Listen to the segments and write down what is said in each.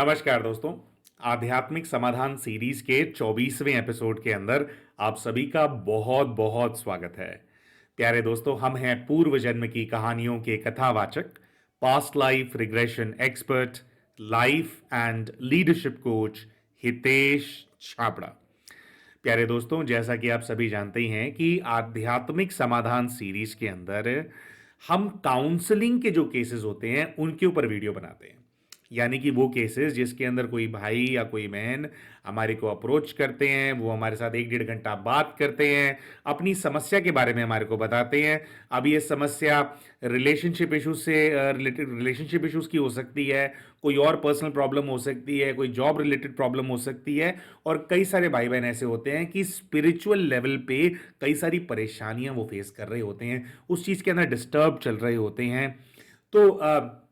नमस्कार दोस्तों। आध्यात्मिक समाधान सीरीज के 24वें एपिसोड के अंदर आप सभी का बहुत बहुत स्वागत है। प्यारे दोस्तों, हम हैं पूर्व जन्म की कहानियों के कथावाचक, past life regression expert, life and leadership coach Hitesh Chhabra. प्यारे दोस्तों, जैसा कि आप सभी जानते ही हैं कि आध्यात्मिक समाधान सीरीज के अंदर हम काउंसलिंग के जो केसेस होते हैं उनके ऊपर वीडियो बनाते हैं। यानी कि वो केसेस जिसके अंदर कोई भाई या कोई बहन हमारे को अप्रोच करते हैं, वो हमारे साथ 1-1.5 घंटा बात करते हैं, अपनी समस्या के बारे में हमारे को बताते हैं। अब ये समस्या रिलेशनशिप इश्यूज से रिलेटेड रिलेशनशिप इश्यूज की हो सकती है, कोई और पर्सनल प्रॉब्लम हो सकती है, कोई जॉब रिलेटेड प्रॉब्लम हो सकती है, और कई सारे भाई बहन ऐसे होते हैं कि स्पिरिचुअल लेवल पे कई सारी परेशानियां वो फेस कर रहे होते हैं, उस चीज़ के अंदर डिस्टर्ब चल रहे होते हैं। तो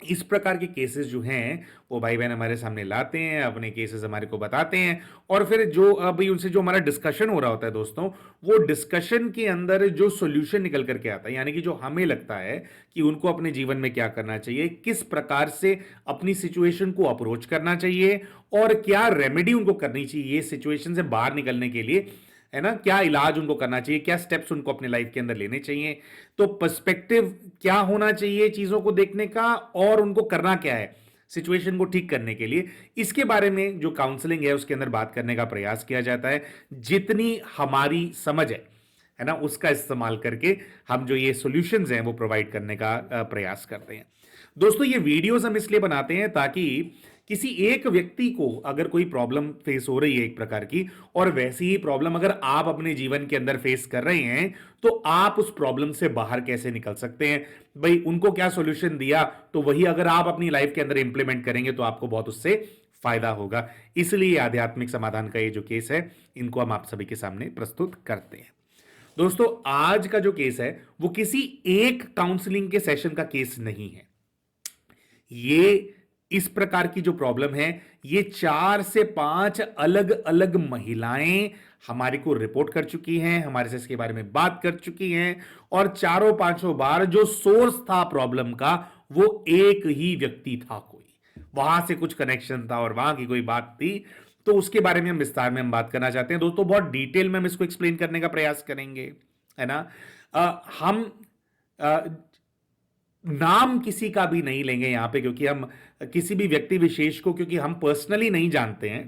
इस प्रकार के केसेस जो हैं वो भाई बहन हमारे सामने लाते हैं, अपने केसेस हमारे को बताते हैं, और फिर जो अभी उनसे जो हमारा डिस्कशन हो रहा होता है दोस्तों, वो डिस्कशन के अंदर जो सॉल्यूशन निकल करके आता है, यानी कि जो हमें लगता है कि उनको अपने जीवन में क्या करना चाहिए, किस प्रकार से अपनी सिचुएशन को अप्रोच करना चाहिए, और क्या रेमेडी उनको करनी चाहिए सिचुएशन से बाहर निकलने के लिए, है ना, क्या इलाज उनको करना चाहिए, क्या स्टेप्स उनको अपने लाइफ के अंदर लेने चाहिए, तो पर्सपेक्टिव क्या होना चाहिए चीजों को देखने का, और उनको करना क्या है सिचुएशन को ठीक करने के लिए, इसके बारे में जो काउंसलिंग है उसके अंदर बात करने का प्रयास किया जाता है। जितनी हमारी समझ है ना, उसका इस्तेमाल करके हम जो ये सॉल्यूशंस हैं वो प्रोवाइड करने का प्रयास करते हैं। दोस्तों, ये वीडियोस हम इसलिए बनाते हैं ताकि किसी एक व्यक्ति को अगर कोई प्रॉब्लम फेस हो रही है एक प्रकार की, और वैसी ही प्रॉब्लम अगर आप अपने जीवन के अंदर फेस कर रहे हैं, तो आप उस प्रॉब्लम से बाहर कैसे निकल सकते हैं, भाई उनको क्या सॉल्यूशन दिया, तो वही अगर आप अपनी लाइफ के अंदर इंप्लीमेंट करेंगे तो आपको बहुत उससे फायदा होगा। इसलिए आध्यात्मिक समाधान का ये जो केस है, इनको हम आप सभी के सामने प्रस्तुत करते हैं। दोस्तों, आज का जो केस है वो किसी एक काउंसलिंग के सेशन का केस नहीं है। ये इस प्रकार की जो प्रॉब्लम है, ये 4 से 5 अलग अलग महिलाएं हमारे को रिपोर्ट कर चुकी हैं, हमारे से इसके बारे में बात कर चुकी हैं, और चारों पांचों बार जो सोर्स था प्रॉब्लम का वो एक ही व्यक्ति था, कोई वहां से कुछ कनेक्शन था और वहां की कोई बात थी। तो उसके बारे में हम विस्तार में हम बात करना चाहते हैं दोस्तों, बहुत डिटेल में हम इसको एक्सप्लेन करने का प्रयास करेंगे, है ना। हम नाम किसी का भी नहीं लेंगे यहां पे, क्योंकि हम किसी भी व्यक्ति विशेष को, क्योंकि हम पर्सनली नहीं जानते हैं,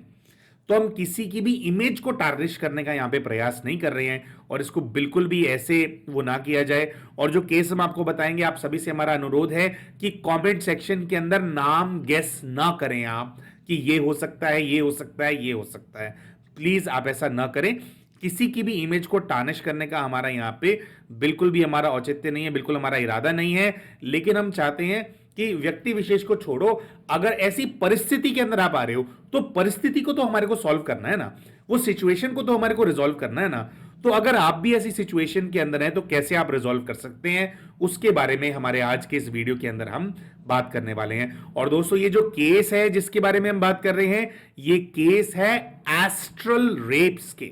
तो हम किसी की भी इमेज को टार्निश करने का यहां पे प्रयास नहीं कर रहे हैं, और इसको बिल्कुल भी ऐसे वो ना किया जाए। और जो केस हम आपको बताएंगे, आप सभी से हमारा अनुरोध है कि कमेंट सेक्शन के अंदर नाम गेस ना करें आप, कि ये हो सकता है, ये हो सकता है, ये हो सकता है। प्लीज आप ऐसा ना करें। किसी की भी इमेज को टार्निश करने का हमारा यहां पे बिल्कुल भी हमारा औचित्य नहीं है, बिल्कुल हमारा इरादा नहीं है। लेकिन हम चाहते हैं कि व्यक्ति विशेष को छोड़ो, अगर ऐसी परिस्थिति के अंदर आप आ रहे हो तो परिस्थिति को तो हमारे को सॉल्व करना है ना, वो सिचुएशन को तो हमारे को रिजॉल्व करना है ना। तो अगर आप भी ऐसी सिचुएशन के अंदर हैं तो कैसे आप रिजॉल्व कर सकते हैं, उसके बारे में हमारे आज के इस वीडियो के अंदर हम बात करने वाले हैं। और दोस्तों, ये जो केस है जिसके बारे में हम बात कर रहे हैं, ये केस है एस्ट्रल रेप्स के।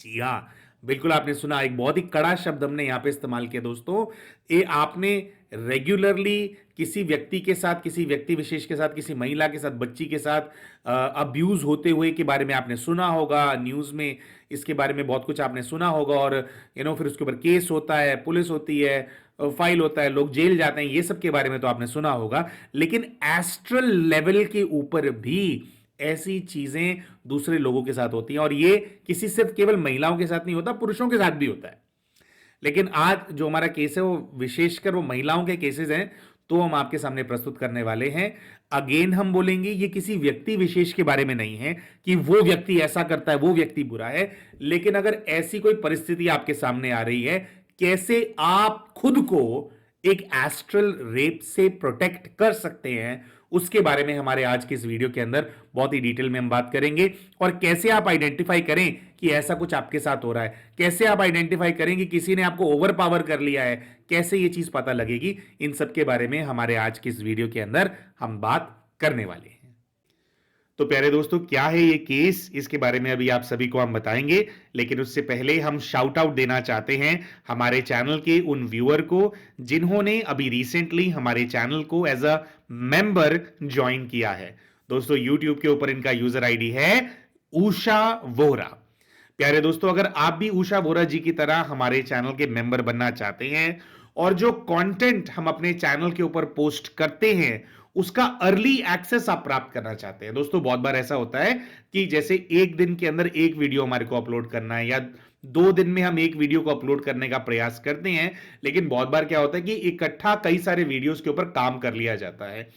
जी हाँ, बिल्कुल आपने सुना, एक बहुत ही कड़ा शब्द हमने यहां पे इस्तेमाल किया दोस्तों। ये आपने रेगुलरली किसी व्यक्ति के साथ, किसी व्यक्ति विशेष के साथ, किसी महिला के साथ, बच्ची के साथ अब्यूज होते हुए के बारे में आपने सुना होगा, न्यूज में इसके बारे में बहुत कुछ आपने सुना होगा, और फिर उसके ऊपर केस होता है, पुलिस होती है, फाइल होता है, लोग जेल जाते हैं, ये सब के बारे में तो आपने सुना होगा। लेकिन एस्ट्रल लेवल के ऊपर भी ऐसी चीजें दूसरे लोगों के साथ होती हैं, और ये किसी सिर्फ केवल महिलाओं के साथ नहीं होता, पुरुषों के साथ भी होता है। लेकिन आज जो हमारा केस है वो विशेषकर वो महिलाओं के केसेस हैं, तो हम आपके सामने प्रस्तुत करने वाले हैं। अगेन हम बोलेंगे, ये किसी व्यक्ति विशेष के बारे में नहीं है कि वो व्यक्ति ऐसा करता है, वो व्यक्ति बुरा है। लेकिन अगर ऐसी कोई परिस्थिति आपके सामने आ रही है, कैसे आप खुद को एक एस्ट्रल रेप से प्रोटेक्ट कर सकते हैं, उसके बारे में हमारे आज के इस वीडियो के अंदर बहुत ही डिटेल में हम बात करेंगे। और कैसे आप आइडेंटिफाई करें कि ऐसा कुछ आपके साथ हो रहा है, कैसे आप आइडेंटिफाई करें कि किसी ने आपको ओवर पावर कर लिया है, कैसे ये चीज पता लगेगी, इन सब के बारे में हमारे आज के इस वीडियो के अंदर हम बात करने वाले हैं। तो प्यारे दोस्तों, क्या है ये केस, इसके बारे में अभी आप सभी को हम बताएंगे। लेकिन उससे पहले हम शाउट आउट देना चाहते हैं हमारे चैनल के उन व्यूअर को जिन्होंने अभी रिसेंटली हमारे चैनल को एज अ मेंबर ज्वाइन किया है। दोस्तों YouTube के ऊपर इनका यूजर आईडी है उषा वोरा। प्यारे दोस्तों, अगर आप भी उषा वोरा जी की तरह हमारे चैनल के मेंबर बनना चाहते हैं और जो कंटेंट हम अपने चैनल के ऊपर पोस्ट करते हैं उसका अर्ली एक्सेस आप प्राप्त करना चाहते हैं। दोस्तों बहुत बार ऐसा होता है कि जैसे एक दिन के अंदर एक वीडियो हमारे को अपलोड करना है या 2 दिन में हम एक वीडियो को अपलोड करने का प्रयास करते हैं, लेकिन बहुत बार क्या होता है कि इकट्ठा कई सारे वीडियोस के ऊपर काम कर लिया जाता है।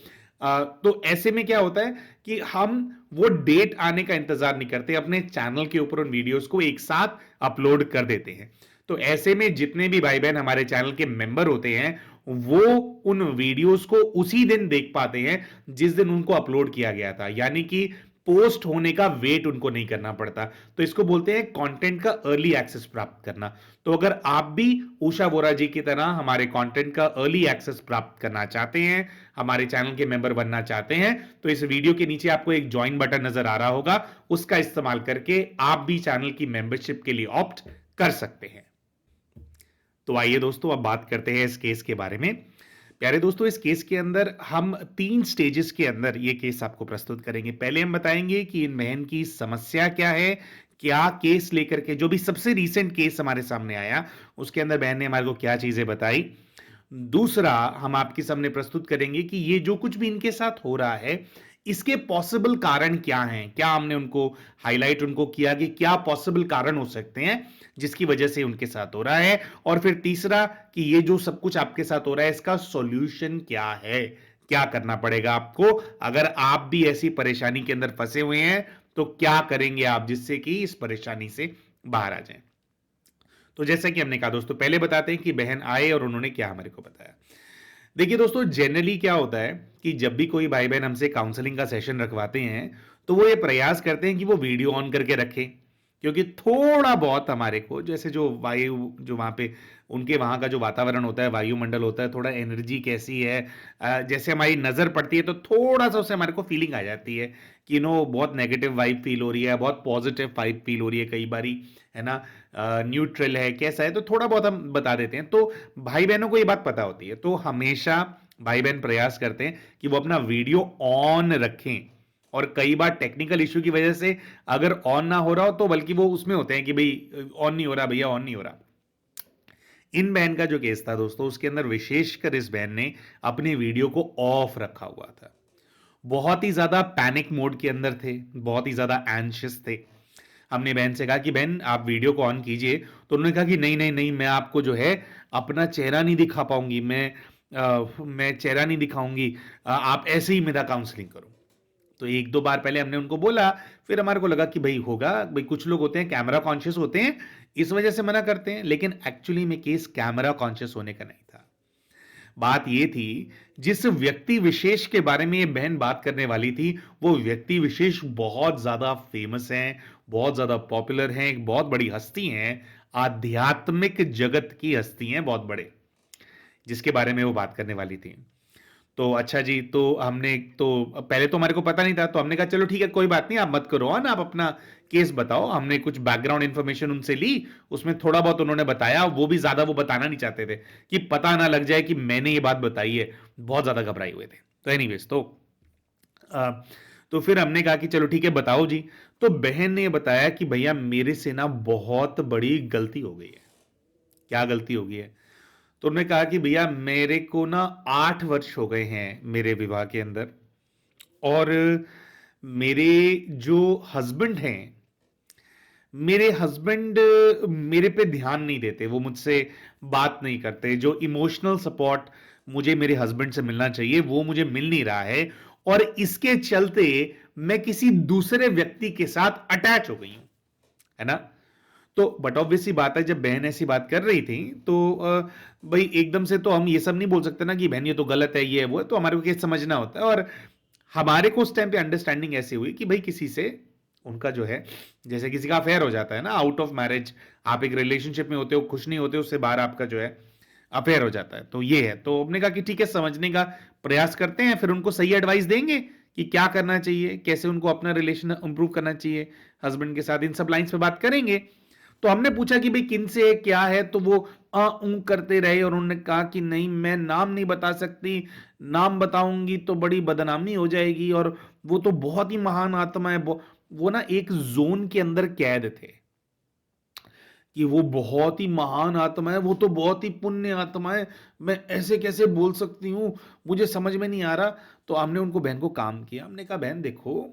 तो ऐसे में क्या होता है कि हम वो डेट आने का इंतजार नहीं करते, अपने चैनल के ऊपर उन वीडियोस को एक साथ अपलोड कर देते हैं। तो ऐसे में जितने भी भाई बहन हमारे चैनल के मेंबर होते हैं वो उन वीडियोस को उसी दिन देख पाते हैं जिस दिन उनको अपलोड किया गया था, यानी कि पोस्ट होने का वेट उनको नहीं करना पड़ता। तो इसको बोलते हैं कंटेंट का अर्ली एक्सेस प्राप्त करना। तो अगर आप भी उषा वोरा जी की तरह हमारे कंटेंट का अर्ली एक्सेस प्राप्त करना चाहते हैं, हमारे चैनल के मेंबर बनना चाहते हैं, तो इस वीडियो के नीचे आपको एक ज्वाइन बटन नजर आ रहा होगा, उसका इस्तेमाल करके आप भी चैनल की मेंबरशिप के लिए ऑप्ट कर सकते हैं। तो आइए दोस्तों अब बात करते हैं इस केस के बारे में। प्यारे दोस्तों, इस केस के अंदर हम 3 स्टेजेस के अंदर ये केस आपको प्रस्तुत करेंगे। पहले हम बताएंगे कि इन बहन की समस्या क्या है, क्या केस लेकर के जो भी सबसे रीसेंट केस हमारे सामने आया उसके अंदर बहन ने हमारे को क्या चीजें बताई। दूसरा, हम आपके सामने प्रस्तुत करेंगे कि ये जो कुछ भी इनके साथ हो रहा है इसके पॉसिबल कारण क्या हैं, क्या हमने उनको हाईलाइट उनको किया कि क्या पॉसिबल कारण हो सकते हैं जिसकी वजह से उनके साथ हो रहा है। और फिर तीसरा कि ये जो सब कुछ आपके साथ हो रहा है इसका सॉल्यूशन क्या है, क्या करना पड़ेगा आपको, अगर आप भी ऐसी परेशानी के अंदर फंसे हुए हैं तो क्या करेंगे आप जिससे कि इस परेशानी से बाहर आ जाएं। तो जैसा कि हमने कहा दोस्तों, पहले बताते हैं कि बहन आए और उन्होंने क्या हमारे को बताया। देखिए दोस्तों, जनरली क्या होता है कि जब भी कोई भाई बहन हमसे काउंसलिंग का सेशन रखवाते हैं तो वो ये प्रयास करते हैं कि वो वीडियो ऑन करके रखें, क्योंकि थोड़ा बहुत हमारे को जैसे जो वायु जो वहाँ पे उनके वहाँ का जो वातावरण होता है, वायुमंडल होता है, थोड़ा एनर्जी कैसी है, जैसे हमारी नज़र पड़ती है तो थोड़ा सा उससे हमारे को फीलिंग आ जाती है कि बहुत नेगेटिव वाइब फील हो रही है, बहुत पॉजिटिव वाइब फील हो रही है कई बारी, है ना, न्यूट्रल है, कैसा है, तो थोड़ा बहुत हम बता देते हैं। तो भाई बहनों को ये बात पता होती है, तो हमेशा भाई बहन प्रयास करते हैं कि वो अपना वीडियो ऑन रखें। और कई बार टेक्निकल इश्यू की वजह से अगर ऑन ना हो रहा हो तो बल्कि वो उसमें होते हैं कि भाई ऑन नहीं हो रहा भैया, ऑन नहीं हो रहा। इन बहन का जो केस था दोस्तों, उसके अंदर विशेषकर इस बहन ने अपने वीडियो को ऑफ रखा हुआ था। बहुत ही ज्यादा पैनिक मोड के अंदर थे, बहुत ही ज्यादा एंशियस थे। हमने बहन से कहा कि बहन आप वीडियो को ऑन कीजिए, तो उन्होंने कहा कि नहीं नहीं नहीं, मैं आपको जो है अपना चेहरा नहीं दिखा पाऊंगी, मैं चेहरा नहीं दिखाऊंगी, आप ऐसे ही मेरा काउंसलिंग करो। तो 1-2 बार पहले हमने उनको बोला, फिर हमारे को लगा कि भाई होगा, भाई कुछ लोग होते हैं कैमरा कॉन्शियस होते हैं, इस वजह से मना करते हैं, लेकिन एक्चुअली में केस कैमरा कॉन्शियस होने का नहीं था। बात ये थी, जिस व्यक्ति विशेष के बारे में ये बहन बात करने वाली थी वो व्यक्ति विशेष बहुत ज्यादा फेमस हैं, बहुत ज्यादा पॉपुलर हैं, एक बहुत बड़ी हस्ती हैं, आध्यात्मिक जगत की हस्ती हैं बहुत बड़े, जिसके बारे में वो बात करने वाली थी। तो अच्छा जी, तो हमने तो पहले तो हमारे को पता नहीं था, तो हमने कहा चलो ठीक है कोई बात नहीं, आप मत करो ऑन, आप अपना केस बताओ। हमने कुछ बैकग्राउंड इंफॉर्मेशन उनसे ली, उसमें थोड़ा बहुत उन्होंने बताया, वो भी ज्यादा वो बताना नहीं चाहते थे कि पता ना लग जाए कि मैंने ये बात बताई है, बहुत ज्यादा घबराए हुए थे। तो एनीवेज, अ, तो फिर हमने कहा कि चलो ठीक है बताओ जी। तो बहन ने बताया कि भैया मेरे से ना बहुत बड़ी गलती हो गई है। क्या गलती हो गई है? तो उन्होंने कहा कि भैया मेरे को ना 8 वर्ष हो गए हैं मेरे विवाह के अंदर, और मेरे जो हस्बैंड हैं, मेरे हस्बैंड मेरे पे ध्यान नहीं देते, वो मुझसे बात नहीं करते, जो इमोशनल सपोर्ट मुझे मेरे हस्बैंड से मिलना चाहिए वो मुझे मिल नहीं रहा है, और इसके चलते मैं किसी दूसरे व्यक्ति के साथ अटैच हो गई हूं, है ना। तो बट ऑब्वियसली बात है, जब बहन ऐसी बात कर रही थी तो भाई एकदम से तो हम ये सब नहीं बोल सकते ना कि बहन ये तो गलत है, ये है वो है, तो हमारे को ये समझना होता है। और हमारे को उस टाइम पे अंडरस्टैंडिंग ऐसी हुई कि भाई किसी से उनका जो है, जैसे किसी का अफेयर हो जाता है ना, आउट ऑफ मैरिज आप एक रिलेशनशिप में होते हो, खुश नहीं होते, उससे बाहर आपका जो है अफेयर हो जाता है, तो ये है। तो हमने कहा कि ठीक है समझने का प्रयास करते हैं, फिर उनको सही एडवाइस देंगे कि क्या करना चाहिए, कैसे उनको अपना रिलेशन इंप्रूव करना चाहिए हस्बैंड के साथ, इन सब लाइंस पे बात करेंगे। तो हमने पूछा कि भाई किन से है, क्या है, तो वो करते रहे, और उन्होंने कहा कि नहीं मैं नाम नहीं बता सकती, नाम बताऊंगी तो बड़ी बदनामी हो जाएगी, और वो तो बहुत ही महान आत्मा है, वो ना एक जोन के अंदर कैद थे कि वो बहुत ही महान आत्मा है, वो तो बहुत ही पुण्य आत्मा है, मैं ऐसे कैसे बोल सकती हूँ, मुझे समझ में नहीं आ रहा। तो हमने उनको बहन को काम किया, हमने कहा बहन देखो,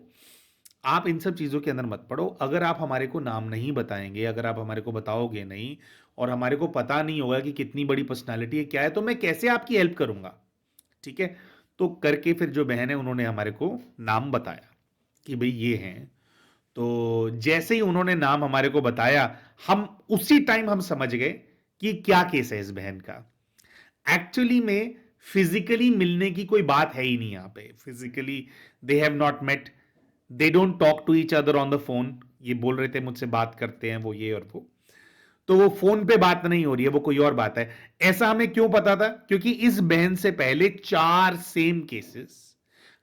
आप इन सब चीज़ों के अंदर मत पड़ो। अगर आप हमारे को नाम नहीं बताएंगे, अगर आप हमारे को बताओगे नहीं और हमारे को पता नहीं होगा कि कितनी बड़ी पर्सनालिटी है क्या है, तो मैं कैसे आपकी हेल्प करूंगा। ठीक है। तो करके फिर जो बहन है उन्होंने हमारे को नाम बताया कि भाई ये हैं। तो जैसे ही उन्होंने नाम हमारे को बताया, हम उसी टाइम हम समझ गए कि क्या केस है इस बहन का। एक्चुअली में फिजिकली मिलने की कोई बात है ही नहीं यहां पे। Physically they have not met, they don't talk to each other on the phone. ये बोल रहे थे मुझसे बात करते हैं वो ये और वो, तो वो फोन पे बात नहीं हो रही है, वो कोई और बात है। ऐसा हमें क्यों पता था? क्योंकि इस बहन से पहले 4 सेम केसेस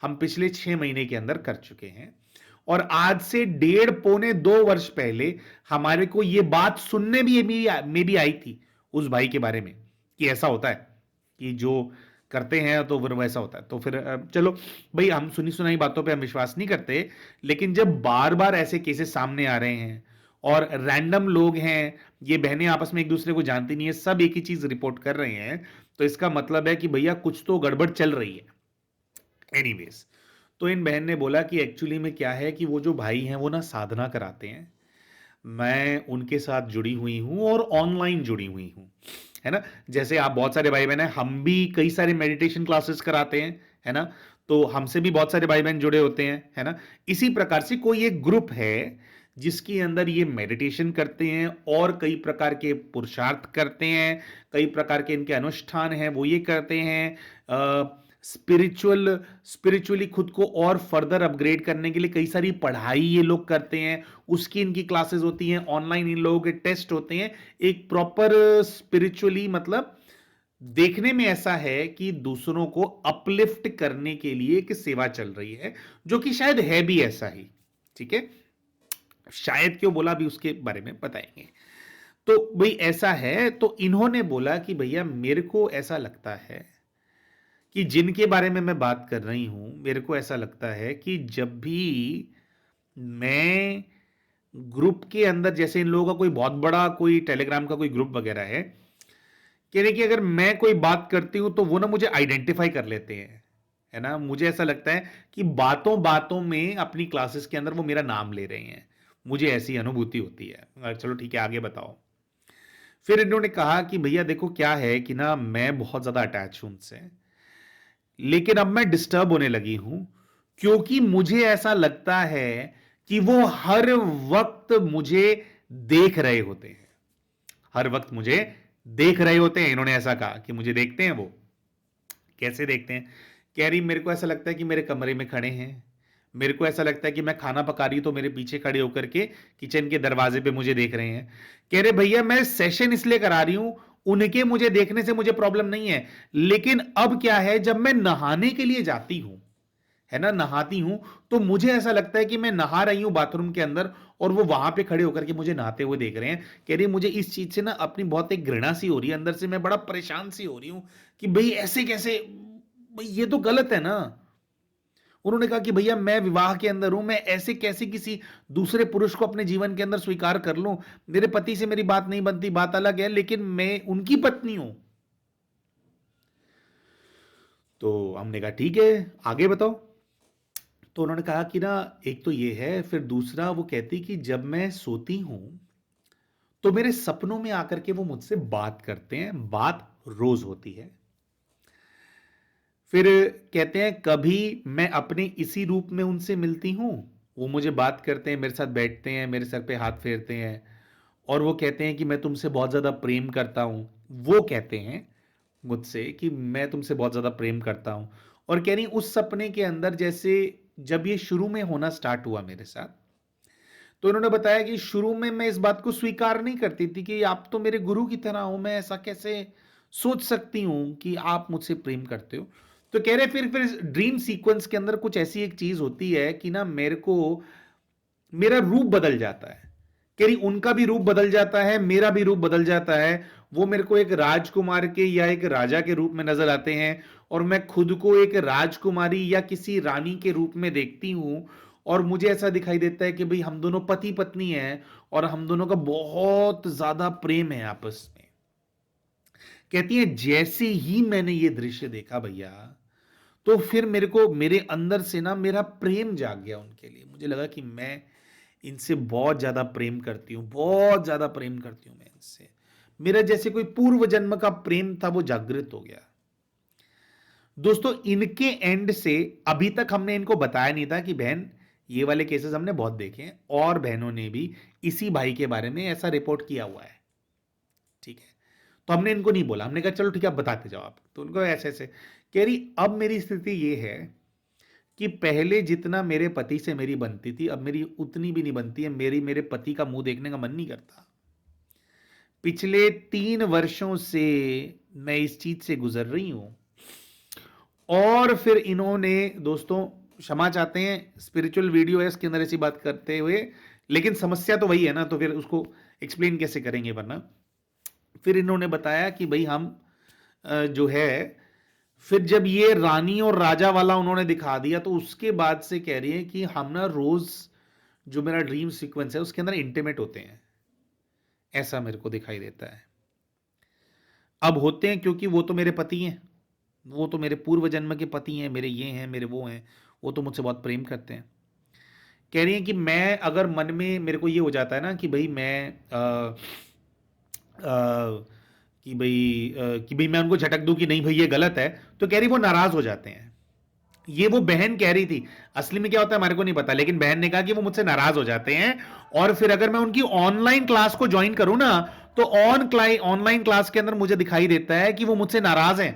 हम पिछले 6 महीने के अंदर कर चुके हैं। और आज से 1.5 पौने 2 वर्ष पहले हमारे को ये बात सुनने में भी आई थी उस भाई के बारे में कि ऐसा होता है कि जो करते हैं तो फिर वैसा होता है। तो फिर चलो भाई, हम सुनी सुनाई बातों पे हम विश्वास नहीं करते, लेकिन जब बार बार ऐसे केसेस सामने आ रहे हैं और रैंडम लोग हैं, ये बहनें आपस में एक दूसरे को जानती नहीं है, सब एक ही चीज रिपोर्ट कर रहे हैं, तो इसका मतलब है कि भैया कुछ तो गड़बड़ चल रही है। एनीवेज, तो इन बहन ने बोला कि एक्चुअली में क्या है कि वो जो भाई हैं वो ना साधना कराते हैं, मैं उनके साथ जुड़ी हुई हूं और ऑनलाइन जुड़ी हुई हूं, है ना। जैसे आप बहुत सारे भाई बहन हैं, हम भी कई सारे मेडिटेशन क्लासेस कराते हैं, है ना। तो हमसे भी बहुत सारे भाई बहन जुड़े होते हैं, है ना। इसी प्रकार से कोई एक ग्रुप है जिसके अंदर ये मेडिटेशन करते हैं और कई प्रकार के पुरुषार्थ करते हैं, कई प्रकार के इनके अनुष्ठान हैं वो ये करते हैं। स्पिरिचुअली खुद को और फर्दर अपग्रेड करने के लिए कई सारी पढ़ाई ये लोग करते हैं, उसकी इनकी क्लासेस होती हैं, ऑनलाइन इन लोगों के टेस्ट होते हैं। एक प्रॉपर स्पिरिचुअली मतलब देखने में ऐसा है कि दूसरों को अपलिफ्ट करने के लिए एक सेवा चल रही है, जो कि शायद है भी ऐसा ही। ठीक है, शायद क्यों बोला भी उसके बारे में बताएंगे। तो भाई ऐसा है, तो इन्होंने बोला कि भैया मेरे को ऐसा लगता है कि जिनके बारे में मैं बात कर रही हूं, मेरे को ऐसा लगता है कि जब भी मैं ग्रुप के अंदर, जैसे इन लोगों का कोई बहुत बड़ा कोई टेलीग्राम का कोई ग्रुप वगैरह है, कह रहे कि अगर मैं कोई बात करती हूं तो वो ना मुझे आइडेंटिफाई कर लेते हैं, है ना। मुझे ऐसा लगता है कि बातों बातों में अपनी क्लासेस के अंदर वो मेरा नाम ले रहे हैं, मुझे ऐसी अनुभूति होती है। चलो ठीक है, आगे बताओ। फिर इन्होंने कहा कि भैया देखो क्या है कि ना मैं बहुत ज्यादा अटैच हूं उनसे, लेकिन अब मैं डिस्टर्ब होने लगी हूं क्योंकि मुझे ऐसा लगता है कि वो हर वक्त मुझे देख रहे होते हैं, हर वक्त मुझे देख रहे होते हैं। इन्होंने ऐसा कहा कि मुझे देखते हैं। वो कैसे देखते हैं? कह रही मेरे को ऐसा लगता है कि मेरे कमरे में खड़े हैं, मेरे को ऐसा लगता है कि मैं खाना पका रही हूं तो मेरे पीछे खड़े होकर के किचन के दरवाजे पे मुझे देख रहे हैं। कह रहे भैया मैं सेशन इसलिए करा रही हूं, उनके मुझे देखने से मुझे प्रॉब्लम नहीं है, लेकिन अब क्या है जब मैं नहाने के लिए जाती हूं, है ना, नहाती हूं, तो मुझे ऐसा लगता है कि मैं नहा रही हूं बाथरूम के अंदर और वो वहां पे खड़े होकर के मुझे नहाते हुए देख रहे हैं। कह रही मुझे इस चीज से ना अपनी बहुत एक घृणा सी हो रही है, अंदर से मैं बड़ा परेशान सी हो रही हूं कि भाई ऐसे कैसे, भाई ये तो गलत है ना। उन्होंने कहा कि भैया मैं विवाह के अंदर हूं, मैं ऐसे कैसे किसी दूसरे पुरुष को अपने जीवन के अंदर स्वीकार कर लूं, मेरे पति से मेरी बात नहीं बनती, बात अलग है, लेकिन मैं उनकी पत्नी हूं। तो हमने कहा ठीक है, आगे बताओ। तो उन्होंने कहा कि ना एक तो ये है, फिर दूसरा वो कहती कि जब मैं सोती हूं तो मेरे सपनों में आकर के वो मुझसे बात करते हैं, बात रोज होती है। फिर कहते हैं कभी मैं अपने इसी रूप में उनसे मिलती हूं, वो मुझे बात करते हैं, मेरे साथ बैठते हैं, मेरे सर पे हाथ फेरते हैं और वो कहते हैं कि मैं तुमसे बहुत ज्यादा प्रेम करता हूं। वो कहते हैं मुझसे कि मैं तुमसे बहुत ज्यादा प्रेम करता हूं। और कह रही उस सपने के अंदर जैसे जब ये शुरू में होना स्टार्ट हुआ मेरे साथ, तो इन्होंने बताया कि शुरू में मैं इस बात को स्वीकार नहीं करती थी कि आप तो मेरे गुरु की तरह हो, मैं ऐसा कैसे सोच सकती हूं कि आप मुझसे प्रेम करते हो। तो कह रहे फिर ड्रीम सीक्वेंस के अंदर कुछ ऐसी एक चीज होती है कि ना मेरे को मेरा रूप बदल जाता है। कह रही उनका भी रूप बदल जाता है, मेरा भी रूप बदल जाता है, वो मेरे को एक राजकुमार के या एक राजा के रूप में नजर आते हैं, और मैं खुद को एक राजकुमारी या किसी रानी के रूप में देखती हूँ, और मुझे ऐसा दिखाई देता है कि भाई हम दोनों पति पत्नी हैं और हम दोनों का बहुत ज्यादा प्रेम है आपस में। कहती है जैसे ही मैंने ये दृश्य देखा भैया, तो फिर मेरे को मेरे अंदर से ना मेरा प्रेम जाग गया उनके लिए। मुझे लगा कि मैं इनसे बहुत ज्यादा प्रेम करती हूँ, बहुत ज्यादा प्रेम करती हूँ मैं इनसे। मेरा जैसे कोई पूर्व जन्म का प्रेम था वो जागृत हो गया। दोस्तों इनके एंड से अभी तक हमने इनको बताया नहीं था कि बहन ये वाले केसेस हमने बहुत देखे हैं, और बहनों ने भी इसी भाई के बारे में ऐसा रिपोर्ट किया हुआ है, ठीक है। तो हमने इनको नहीं बोला, हमने कहा चलो ठीक है आप बताते जाओ आप। तो उनको ऐसे ऐसे कह रही, अब मेरी स्थिति ये है कि पहले जितना मेरे पति से मेरी बनती थी, अब मेरी उतनी भी नहीं बनती है। मेरे पति का मुंह देखने का मन नहीं करता। पिछले 3 वर्षों से मैं इस चीज से गुजर रही हूं। और फिर इन्होंने, दोस्तों क्षमा चाहते हैं, स्पिरिचुअल वीडियो है इसके अंदर ऐसी बात करते हुए, लेकिन समस्या तो वही है ना, तो फिर उसको एक्सप्लेन कैसे करेंगे वरना। फिर इन्होंने बताया कि भाई हम जो है, फिर जब ये रानी और राजा वाला उन्होंने दिखा दिया, तो उसके बाद से कह रही है कि हम ना रोज जो मेरा ड्रीम सीक्वेंस है उसके अंदर इंटीमेट होते हैं, ऐसा मेरे को दिखाई देता है। अब होते हैं क्योंकि वो तो मेरे पति हैं, वो तो मेरे पूर्व जन्म के पति हैं, मेरे ये हैं, मेरे वो हैं, वो तो मुझसे बहुत प्रेम करते हैं। कह रही हैं कि मैं अगर मन में मेरे को ये हो जाता है ना कि भाई मैं कि भाई मैं उनको झटक दूं कि नहीं भाई ये गलत है, तो कह रही वो नाराज हो जाते हैं। ये वो बहन कह रही थी, असली में क्या होता है हमारे को नहीं पता, लेकिन बहन ने कहा कि वो मुझसे नाराज हो जाते हैं। और फिर अगर मैं उनकी ऑनलाइन क्लास को ज्वाइन करूं ना, तो ऑनलाइन क्लास के अंदर मुझे दिखाई देता है कि वो मुझसे नाराज हैं।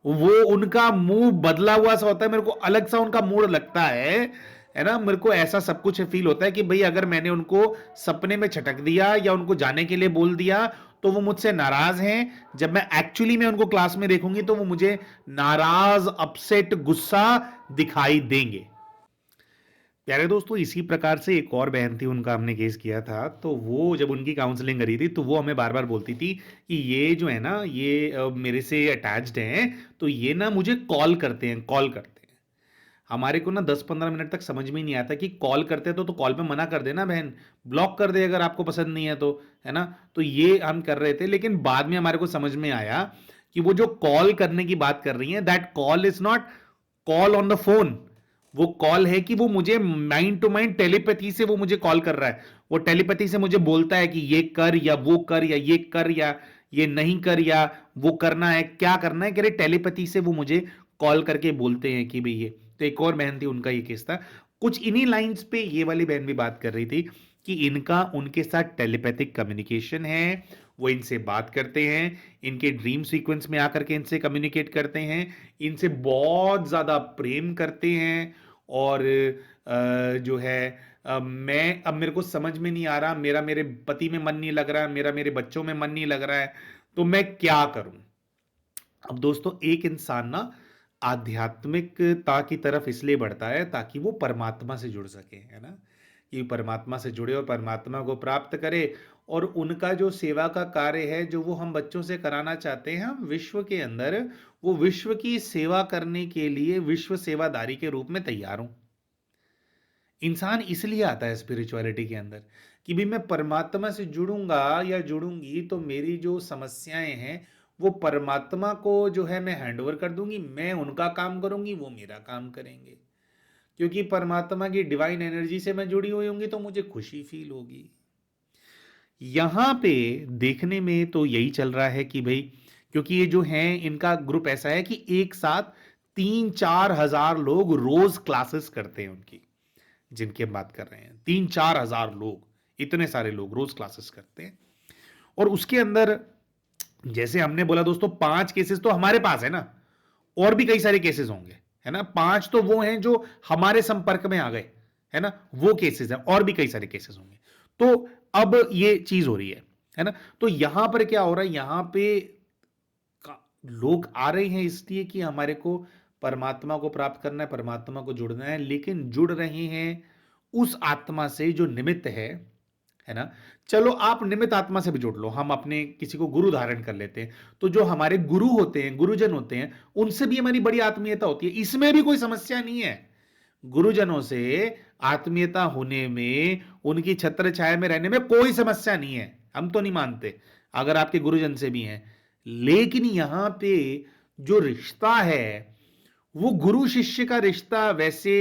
वो उनका मुंह बदला हुआ सा होता है, मेरे को अलग सा उनका मूड लगता है ना। मेरे को ऐसा सब कुछ फील होता है कि भाई अगर मैंने उनको सपने में छटक दिया या उनको जाने के लिए बोल दिया तो वो मुझसे नाराज हैं। जब मैं एक्चुअली में उनको क्लास में देखूंगी तो वो मुझे नाराज, अपसेट, गुस्सा दिखाई देंगे। प्यारे दोस्तों इसी प्रकार से एक और बहन थी, उनका हमने केस किया था। तो वो जब उनकी काउंसलिंग करी थी तो वो हमें बार बार बोलती थी कि ये जो है ना ये मेरे से अटैच्ड हैं, तो ये ना मुझे कॉल करते हैं, कॉल करते हैं। हमारे को ना 10-15 मिनट तक समझ में ही नहीं आता कि कॉल करते तो कॉल पे मना कर देना बहन, ब्लॉक कर दे अगर आपको पसंद नहीं है तो, है ना। तो ये हम कर रहे थे, लेकिन बाद में हमारे को समझ में आया कि वो जो कॉल करने की बात कर रही है, that call is not call on the phone. वो कॉल है कि वो मुझे माइंड टू माइंड टेलीपैथी से वो मुझे कॉल कर रहा है। वो टेलीपैथी से मुझे बोलता है कि ये कर या वो कर, या ये कर या ये नहीं कर, या वो करना है क्या करना है, कह रहे टेलीपैथी से वो मुझे कॉल करके बोलते हैं कि भाई ये। तो एक और बहन थी, उनका ये केस था। कुछ इन्हीं लाइंस पे ये वाली बहन भी बात कर रही थी कि इनका उनके साथ टेलीपैथिक कम्युनिकेशन है, वो इनसे बात करते हैं, इनके ड्रीम सीक्वेंस में आकर के इनसे कम्युनिकेट करते हैं, इनसे बहुत ज्यादा प्रेम करते हैं। और जो है मैं अब मेरे को समझ में नहीं आ रहा, मेरा मेरे पति में मन नहीं लग रहा है, मेरा मेरे बच्चों में मन नहीं लग रहा है, तो मैं क्या करूं। अब दोस्तों एक इंसान ना आध्यात्मिकता की तरफ इसलिए बढ़ता है ताकि वो परमात्मा से जुड़ सके, है ना, कि परमात्मा से जुड़े और परमात्मा को प्राप्त करे। और उनका जो सेवा का कार्य है जो वो हम बच्चों से कराना चाहते हैं, हम विश्व के अंदर वो विश्व की सेवा करने के लिए विश्व सेवादारी के रूप में तैयार हूं। इंसान इसलिए आता है स्पिरिचुअलिटी के अंदर कि भी मैं परमात्मा से जुड़ूंगा या जुड़ूंगी तो मेरी जो समस्याएं हैं वो परमात्मा को जो है मैं हैंडओवर कर दूंगी, मैं उनका काम करूंगी, वो मेरा काम करेंगे। क्योंकि परमात्मा की डिवाइन एनर्जी से मैं जुड़ी हुई होंगी तो मुझे खुशी फील होगी। यहां पे देखने में तो यही चल रहा है कि भाई, क्योंकि ये जो है इनका ग्रुप ऐसा है कि एक साथ 3-4 हजार लोग रोज क्लासेस करते हैं उनकी, जिनकी हम बात कर रहे हैं 3-4 हजार लोग, इतने सारे लोग रोज क्लासेस करते हैं। और उसके अंदर जैसे हमने बोला दोस्तों 5 केसेस तो हमारे पास है ना, और भी कई सारे केसेस होंगे, है ना। 5 तो वो हैं जो हमारे संपर्क में आ गए, है ना, वो केसेस हैं, और भी कई सारे केसेस होंगे। तो अब ये चीज हो रही है ना। तो यहां पर क्या हो रहा है, यहां पे लोग आ रहे हैं इसलिए कि हमारे को परमात्मा को प्राप्त करना है, परमात्मा को जुड़ना है, लेकिन जुड़ रहे हैं उस आत्मा से जो निमित्त है, है ना? चलो आप निमित्त आत्मा से भी जोड़ लो, हम अपने किसी को गुरु धारण कर लेते हैं, तो जो हमारे गुरु होते हैं, गुरुजन होते हैं, उनसे भी हमारी बड़ी आत्मीयता होती है, इसमें भी कोई समस्या नहीं है। गुरुजनों से आत्मीयता होने में, उनकी छत्र छाया में रहने में कोई समस्या नहीं है, हम तो नहीं मानते, अगर आपके गुरुजन से भी हैं। लेकिन यहां पे जो रिश्ता है, वो गुरु शिष्य का रिश्ता वैसे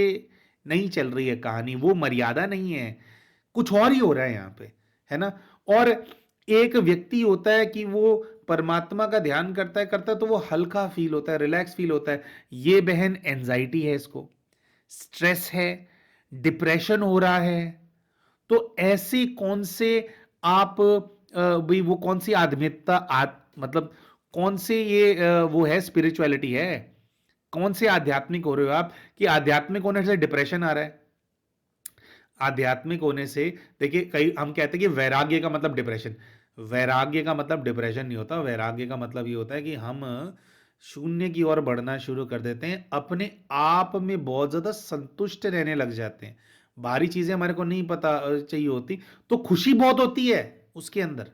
नहीं चल रही है कहानी, वो मर्यादा नहीं है, कुछ और ही हो रहा है यहां पे, है ना? और एक व्यक्ति होता है कि वो परमात्मा का ध्यान करता है तो वो हल्का फील होता है, रिलैक्स फील होता है। ये बहन एंजाइटी है, इसको स्ट्रेस है, डिप्रेशन हो रहा है। तो ऐसे कौन से आप भाई वो कौन सी आध्यात्मिकता मतलब कौन से ये वो है, स्पिरिचुअलिटी है, कौन से आध्यात्मिक हो रहे हो आप कि आध्यात्मिक होने से डिप्रेशन आ रहा है? आध्यात्मिक होने से देखिए, कई हम कहते हैं कि वैराग्य का मतलब डिप्रेशन, वैराग्य का मतलब डिप्रेशन नहीं होता। वैराग्य का मतलब ये होता है कि हम शून्य की ओर बढ़ना शुरू कर देते हैं, अपने आप में बहुत ज्यादा संतुष्ट रहने लग जाते हैं, बाहरी चीजें हमारे को नहीं पता चाहिए होती, तो खुशी बहुत होती है उसके अंदर।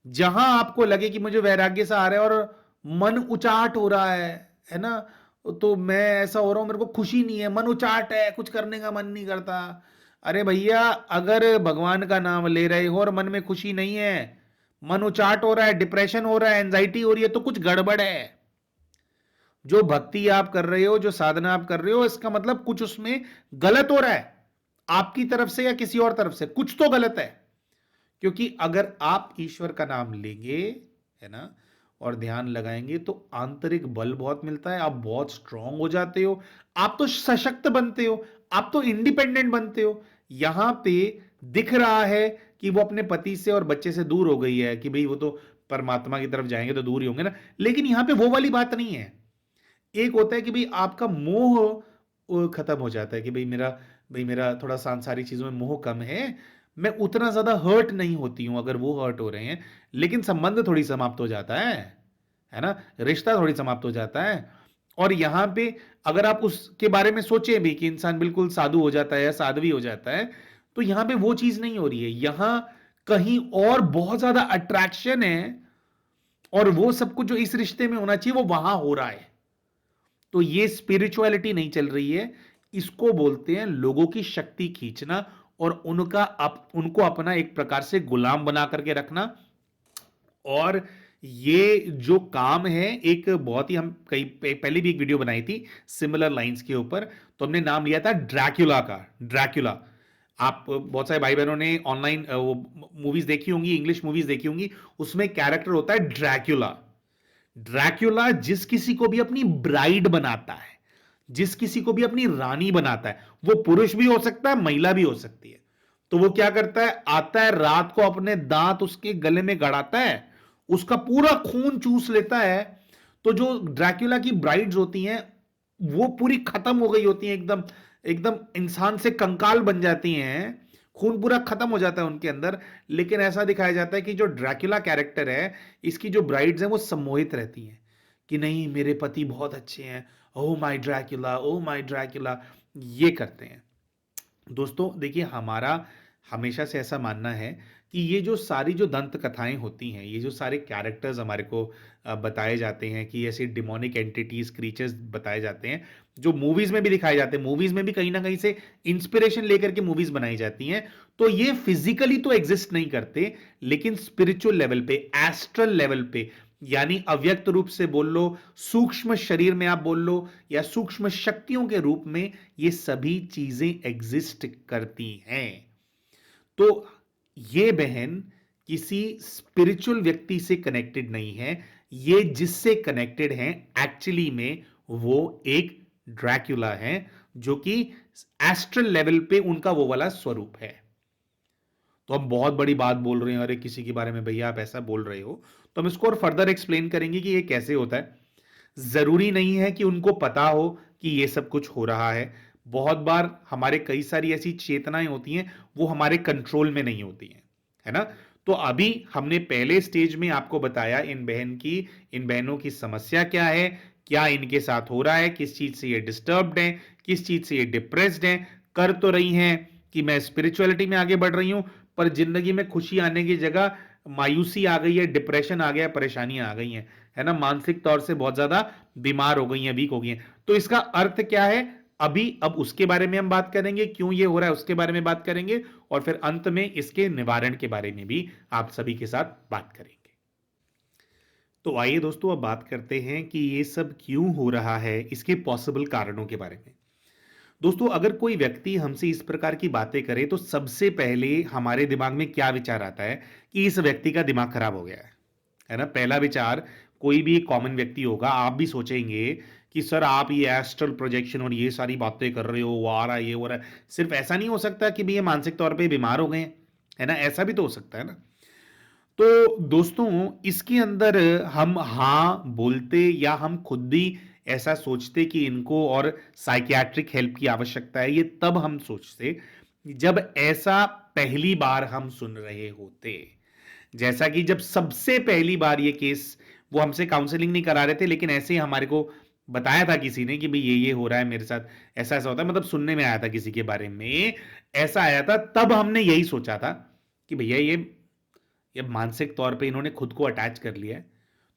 जहां आपको लगे कि मुझे वैराग्य से आ रहा है और मन उचाट हो रहा है ना, तो मैं ऐसा हो रहा हूं, मेरे को खुशी नहीं है, मन उचाट है, कुछ करने का मन नहीं करता। अरे भैया, अगर भगवान का नाम ले रहे हो और मन में खुशी नहीं है, मन उचाट हो रहा है, डिप्रेशन हो रहा है, एंजाइटी हो रही है, तो कुछ गड़बड़ है। जो भक्ति आप कर रहे हो, जो साधना आप कर रहे हो, इसका मतलब कुछ उसमें गलत हो रहा है, आपकी तरफ से या किसी और तरफ से कुछ तो गलत है। क्योंकि अगर आप ईश्वर का नाम लेंगे, है ना, और ध्यान लगाएंगे, तो आंतरिक बल बहुत मिलता है, आप बहुत स्ट्रांग हो जाते हो, आप तो सशक्त बनते हो, आप तो इंडिपेंडेंट बनते हो। यहां पे दिख रहा है कि वो अपने पति से और बच्चे से दूर हो गई है, कि भाई वो तो परमात्मा की तरफ जाएंगे तो दूर ही होंगे ना, लेकिन यहां पे वो वाली बात नहीं है। एक होता है कि भाई आपका मोह खत्म हो जाता है, कि भाई मेरा थोड़ा सांसारिक चीजों में मोह कम है, मैं उतना ज्यादा हर्ट नहीं होती हूं अगर वो हर्ट हो रहे हैं, लेकिन संबंध थोड़ी समाप्त हो जाता है ना, रिश्ता थोड़ी समाप्त हो जाता है। और यहां पे अगर आप उसके बारे में सोचें भी कि इंसान बिल्कुल साधु हो जाता है या साध्वी हो जाता है, तो यहां पे वो चीज नहीं हो रही है, यहां कहीं और बहुत ज्यादा अट्रैक्शन है, और वो सब कुछ जो इस रिश्ते में होना चाहिए वो वहां हो रहा है। तो ये स्पिरिचुअलिटी नहीं चल रही है, इसको बोलते हैं लोगों की शक्ति खींचना, और उनको अपना एक प्रकार से गुलाम बना करके रखना। और ये जो काम है, एक बहुत ही हम पहले भी एक वीडियो बनाई थी सिमिलर लाइंस के ऊपर, तो हमने नाम लिया था ड्रैक्युला का। ड्रैक्युला, आप बहुत सारे भाई बहनों ने ऑनलाइन वो मूवीज देखी होंगी, इंग्लिश मूवीज देखी होंगी, उसमें कैरेक्टर होता है ड्रैक्युला। ड्रैक्युला जिस किसी को भी अपनी ब्राइड बनाता है, जिस किसी को भी अपनी रानी बनाता है, वो पुरुष भी हो सकता है, महिला भी हो सकती है, तो वो क्या करता है, आता है रात को, अपने दांत उसके गले में गड़ाता है, उसका पूरा खून चूस लेता है। तो जो ड्रैक्युला की ब्राइड्स होती हैं, वो पूरी खत्म हो गई होती हैं, एकदम एकदम इंसान से कंकाल बन जाती हैं, खून पूरा खत्म हो जाता है उनके अंदर। लेकिन ऐसा दिखाया जाता है कि जो ड्रैक्युला कैरेक्टर है, इसकी जो ब्राइड्स हैं वो सम्मोहित रहती हैं कि नहीं, मेरे पति बहुत अच्छे हैं, ओ माय ड्रैक्युला, ओ माय ड्रैक्युला, ये करते हैं। दोस्तों देखिए, हमारा हमेशा से ऐसा मानना है कि ये जो सारी जो दंत कथाएं होती हैं, ये जो सारे कैरेक्टर्स हमारे को बताए जाते हैं, कि ऐसी डिमोनिक एंटिटीज, क्रीचर्स बताए जाते हैं, जो मूवीज में भी दिखाए जाते हैं, मूवीज में भी कहीं ना कहीं से इंस्पिरेशन लेकर के मूवीज बनाई जाती हैं, तो ये फिजिकली तो एग्जिस्ट नहीं करते, लेकिन स्पिरिचुअल लेवल पे, एस्ट्रल लेवल पे, यानी अव्यक्त रूप से बोल लो, सूक्ष्म शरीर में आप बोल लो, या सूक्ष्म शक्तियों के रूप में, ये सभी चीजें एग्जिस्ट करती हैं। तो ये बहन किसी स्पिरिचुअल व्यक्ति से कनेक्टेड नहीं है, ये जिससे कनेक्टेड है एक्चुअली में वो एक ड्रैक्युला है, जो कि एस्ट्रल लेवल पे उनका वो वाला स्वरूप है। तो हम बहुत बड़ी बात बोल रहे हैं, अरे किसी के बारे में भैया आप ऐसा बोल रहे हो, तो हम इसको और फर्दर एक्सप्लेन करेंगे कि ये कैसे होता है। जरूरी नहीं है कि उनको पता हो कि ये सब कुछ हो रहा है। बहुत बार हमारे कई सारी ऐसी चेतनाएं होती हैं, वो हमारे कंट्रोल में नहीं होती हैं, है ना। तो अभी हमने पहले स्टेज में आपको बताया इन बहनों की समस्या क्या है, क्या इनके साथ हो रहा है, किस चीज से ये डिस्टर्ब्ड है, किस चीज से ये डिप्रेस्ड है। कर तो रही हैं कि मैं स्पिरिचुअलिटी में आगे बढ़ रही हूं, पर जिंदगी में खुशी आने की जगह मायूसी आ गई है, डिप्रेशन आ गया, परेशानियां आ गई हैं, है ना, मानसिक तौर से बहुत ज्यादा बीमार हो गई हैं, वीक हो गई हैं। तो इसका अर्थ क्या है, अब उसके बारे में हम बात करेंगे, क्यों ये हो रहा है उसके बारे में बात करेंगे, और फिर अंत में इसके निवारण के बारे में भी आप सभी के साथ बात करेंगे। तो आइए दोस्तों, अब बात करते हैं कि ये सब क्यों हो रहा है, इसके पॉसिबल कारणों के बारे में। दोस्तों, अगर कोई व्यक्ति हमसे इस प्रकार की बातें करे तो सबसे पहले हमारे दिमाग में क्या विचार आता है कि इस व्यक्ति का दिमाग खराब हो गया है ना। पहला विचार, कोई भी कॉमन व्यक्ति होगा, आप भी सोचेंगे कि सर आप ये एस्ट्रल प्रोजेक्शन और ये सारी बातें कर रहे हो, वो आ रहा है, ये हो रहा है, सिर्फ ऐसा नहीं हो सकता कि भैया मानसिक तौर पे बीमार हो गए हैं, है ना, ऐसा भी तो हो सकता है ना। तो दोस्तों, इसके अंदर हम हाँ बोलते या हम खुद भी ऐसा सोचते कि इनको और साइकियाट्रिक हेल्प की आवश्यकता है, ये तब हम सोचते जब ऐसा पहली बार हम सुन रहे होते। जैसा कि जब सबसे पहली बार ये केस, वो हमसे काउंसलिंग नहीं करा रहे थे, लेकिन ऐसे ही हमारे को बताया था किसी ने कि भाई ये हो रहा है मेरे साथ, ऐसा ऐसा होता है, मतलब सुनने में आया था किसी के बारे में, ऐसा आया था, तब हमने यही सोचा था कि भैया ये मानसिक तौर पे इन्होंने खुद को अटैच कर लिया है,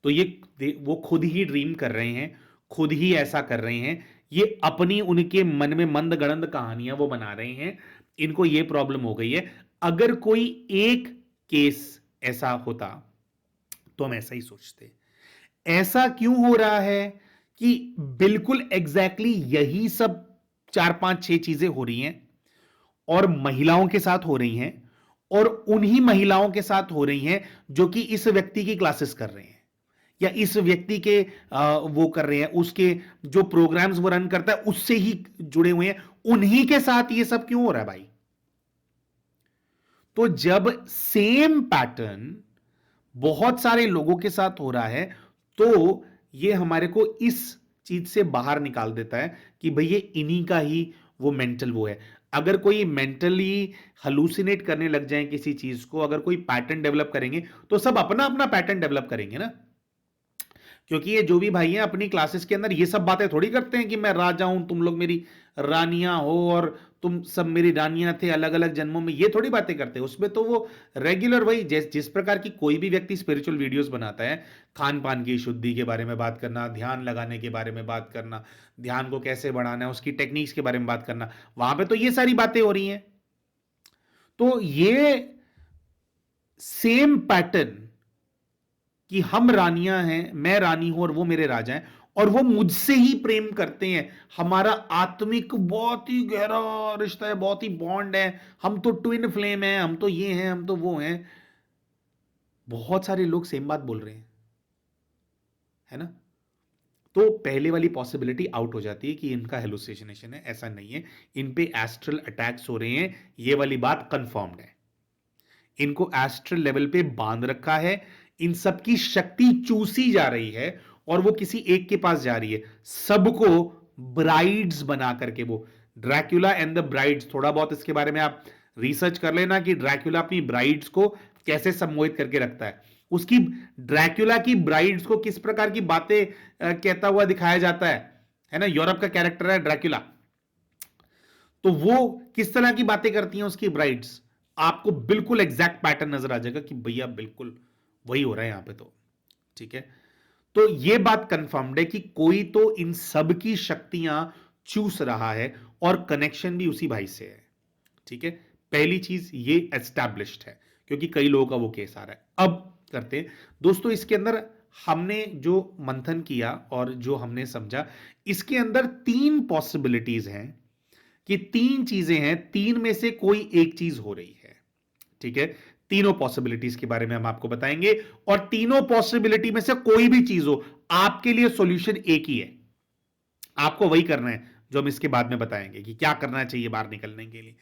तो वो खुद ही ड्रीम कर रहे हैं, खुद ही ऐसा कर रहे हैं, ये अपनी उनके मन में मंद गड़ंद कहानियां वो बना रहे हैं, इनको ये प्रॉब्लम हो गई है। अगर कोई एक केस ऐसा होता तो हम ऐसा ही सोचते। ऐसा क्यों हो रहा है कि बिल्कुल एग्जैक्टली यही सब 4 5 6 चीजें हो रही हैं, और महिलाओं के साथ हो रही हैं, और उन्हीं महिलाओं के साथ हो रही हैं जो कि इस व्यक्ति की क्लासेस कर रहे हैं, या इस व्यक्ति के वो कर रहे हैं, उसके जो प्रोग्राम्स वो रन करता है उससे ही जुड़े हुए हैं, उन्हीं के साथ ये सब क्यों हो रहा है भाई। तो जब सेम पैटर्न बहुत सारे लोगों के साथ हो रहा है, तो ये हमारे को इस चीज से बाहर निकाल देता है कि भाई ये इन्हीं का ही वो मेंटल वो है। अगर कोई मेंटली हलूसिनेट करने लग जाए किसी चीज को, अगर कोई पैटर्न डेवलप करेंगे, तो सब अपना अपना पैटर्न डेवलप करेंगे ना। क्योंकि ये जो भी भाई हैं अपनी क्लासेस के अंदर ये सब बातें थोड़ी करते हैं कि मैं राजा हूं, तुम लोग मेरी रानियां हो, और तुम सब मेरी रानियां थे अलग अलग जन्मों में, ये थोड़ी बातें करते हैं। उसमें तो वो रेगुलर वही जिस प्रकार की कोई भी व्यक्ति स्पिरिचुअल वीडियोस बनाता है, खान पान की शुद्धि के बारे में बात करना, ध्यान लगाने के बारे में बात करना, ध्यान को कैसे बढ़ाना है, उसकी टेक्निक्स के बारे में बात करना, वहां पे तो ये सारी बातें हो रही हैं। तो ये सेम पैटर्न कि हम रानियां हैं, मैं रानी हूं और वो मेरे राजा हैं, और वो मुझसे ही प्रेम करते हैं, हमारा आत्मिक बहुत ही गहरा रिश्ता है, बहुत ही बॉन्ड है, हम तो ट्विन फ्लेम हैं, हम तो ये हैं, हम तो वो हैं। बहुत सारे लोग सेम बात बोल रहे हैं, है ना। तो पहले वाली पॉसिबिलिटी आउट हो जाती है कि इनका हेलुसिनेशन है, ऐसा नहीं है, इन पे एस्ट्रल अटैक्स हो रहे हैं, ये वाली बात कंफर्म्ड है। इनको एस्ट्रल लेवल पे बांध रखा है, इन सबकी शक्ति चूसी जा रही है, और वो किसी एक के पास जा रही है, सबको ब्राइड्स बना करके। वो ड्रैक्युला एंड द ब्राइड्स, थोड़ा बहुत इसके बारे में आप रिसर्च कर लेना कि ड्रैक्युला अपनी ब्राइड्स को कैसे सम्मोहित करके रखता है, उसकी ड्रैक्युला की ब्राइड्स को किस प्रकार की बातें कहता हुआ दिखाया जाता है ना। यूरोप का कैरेक्टर है ड्रैक्युला, तो वो किस तरह की बातें करती हैं उसकी ब्राइड्स, आपको बिल्कुल एग्जैक्ट पैटर्न नजर आ जाएगा कि भैया बिल्कुल वही हो रहा है यहां पे। तो ठीक है, तो ये बात कंफर्म्ड है कि कोई तो इन सब की शक्तियां चूस रहा है, और कनेक्शन भी उसी भाई से है। ठीक है, पहली चीज ये एस्टैब्लिश्ड है, क्योंकि कई लोगों का वो केस आ रहा है। अब करते हैं दोस्तों, इसके अंदर हमने जो मंथन किया और जो हमने समझा, इसके अंदर 3 पॉसिबिलिटीज हैं कि 3 चीजें हैं, 3 में से कोई एक चीज हो रही है। ठीक है, तीनों पॉसिबिलिटीज के बारे में हम आपको बताएंगे, और तीनों पॉसिबिलिटी में से कोई भी चीज हो, आपके लिए सॉल्यूशन एक ही है, आपको वही करना है जो हम इसके बाद में बताएंगे कि क्या करना चाहिए बाहर निकलने के लिए।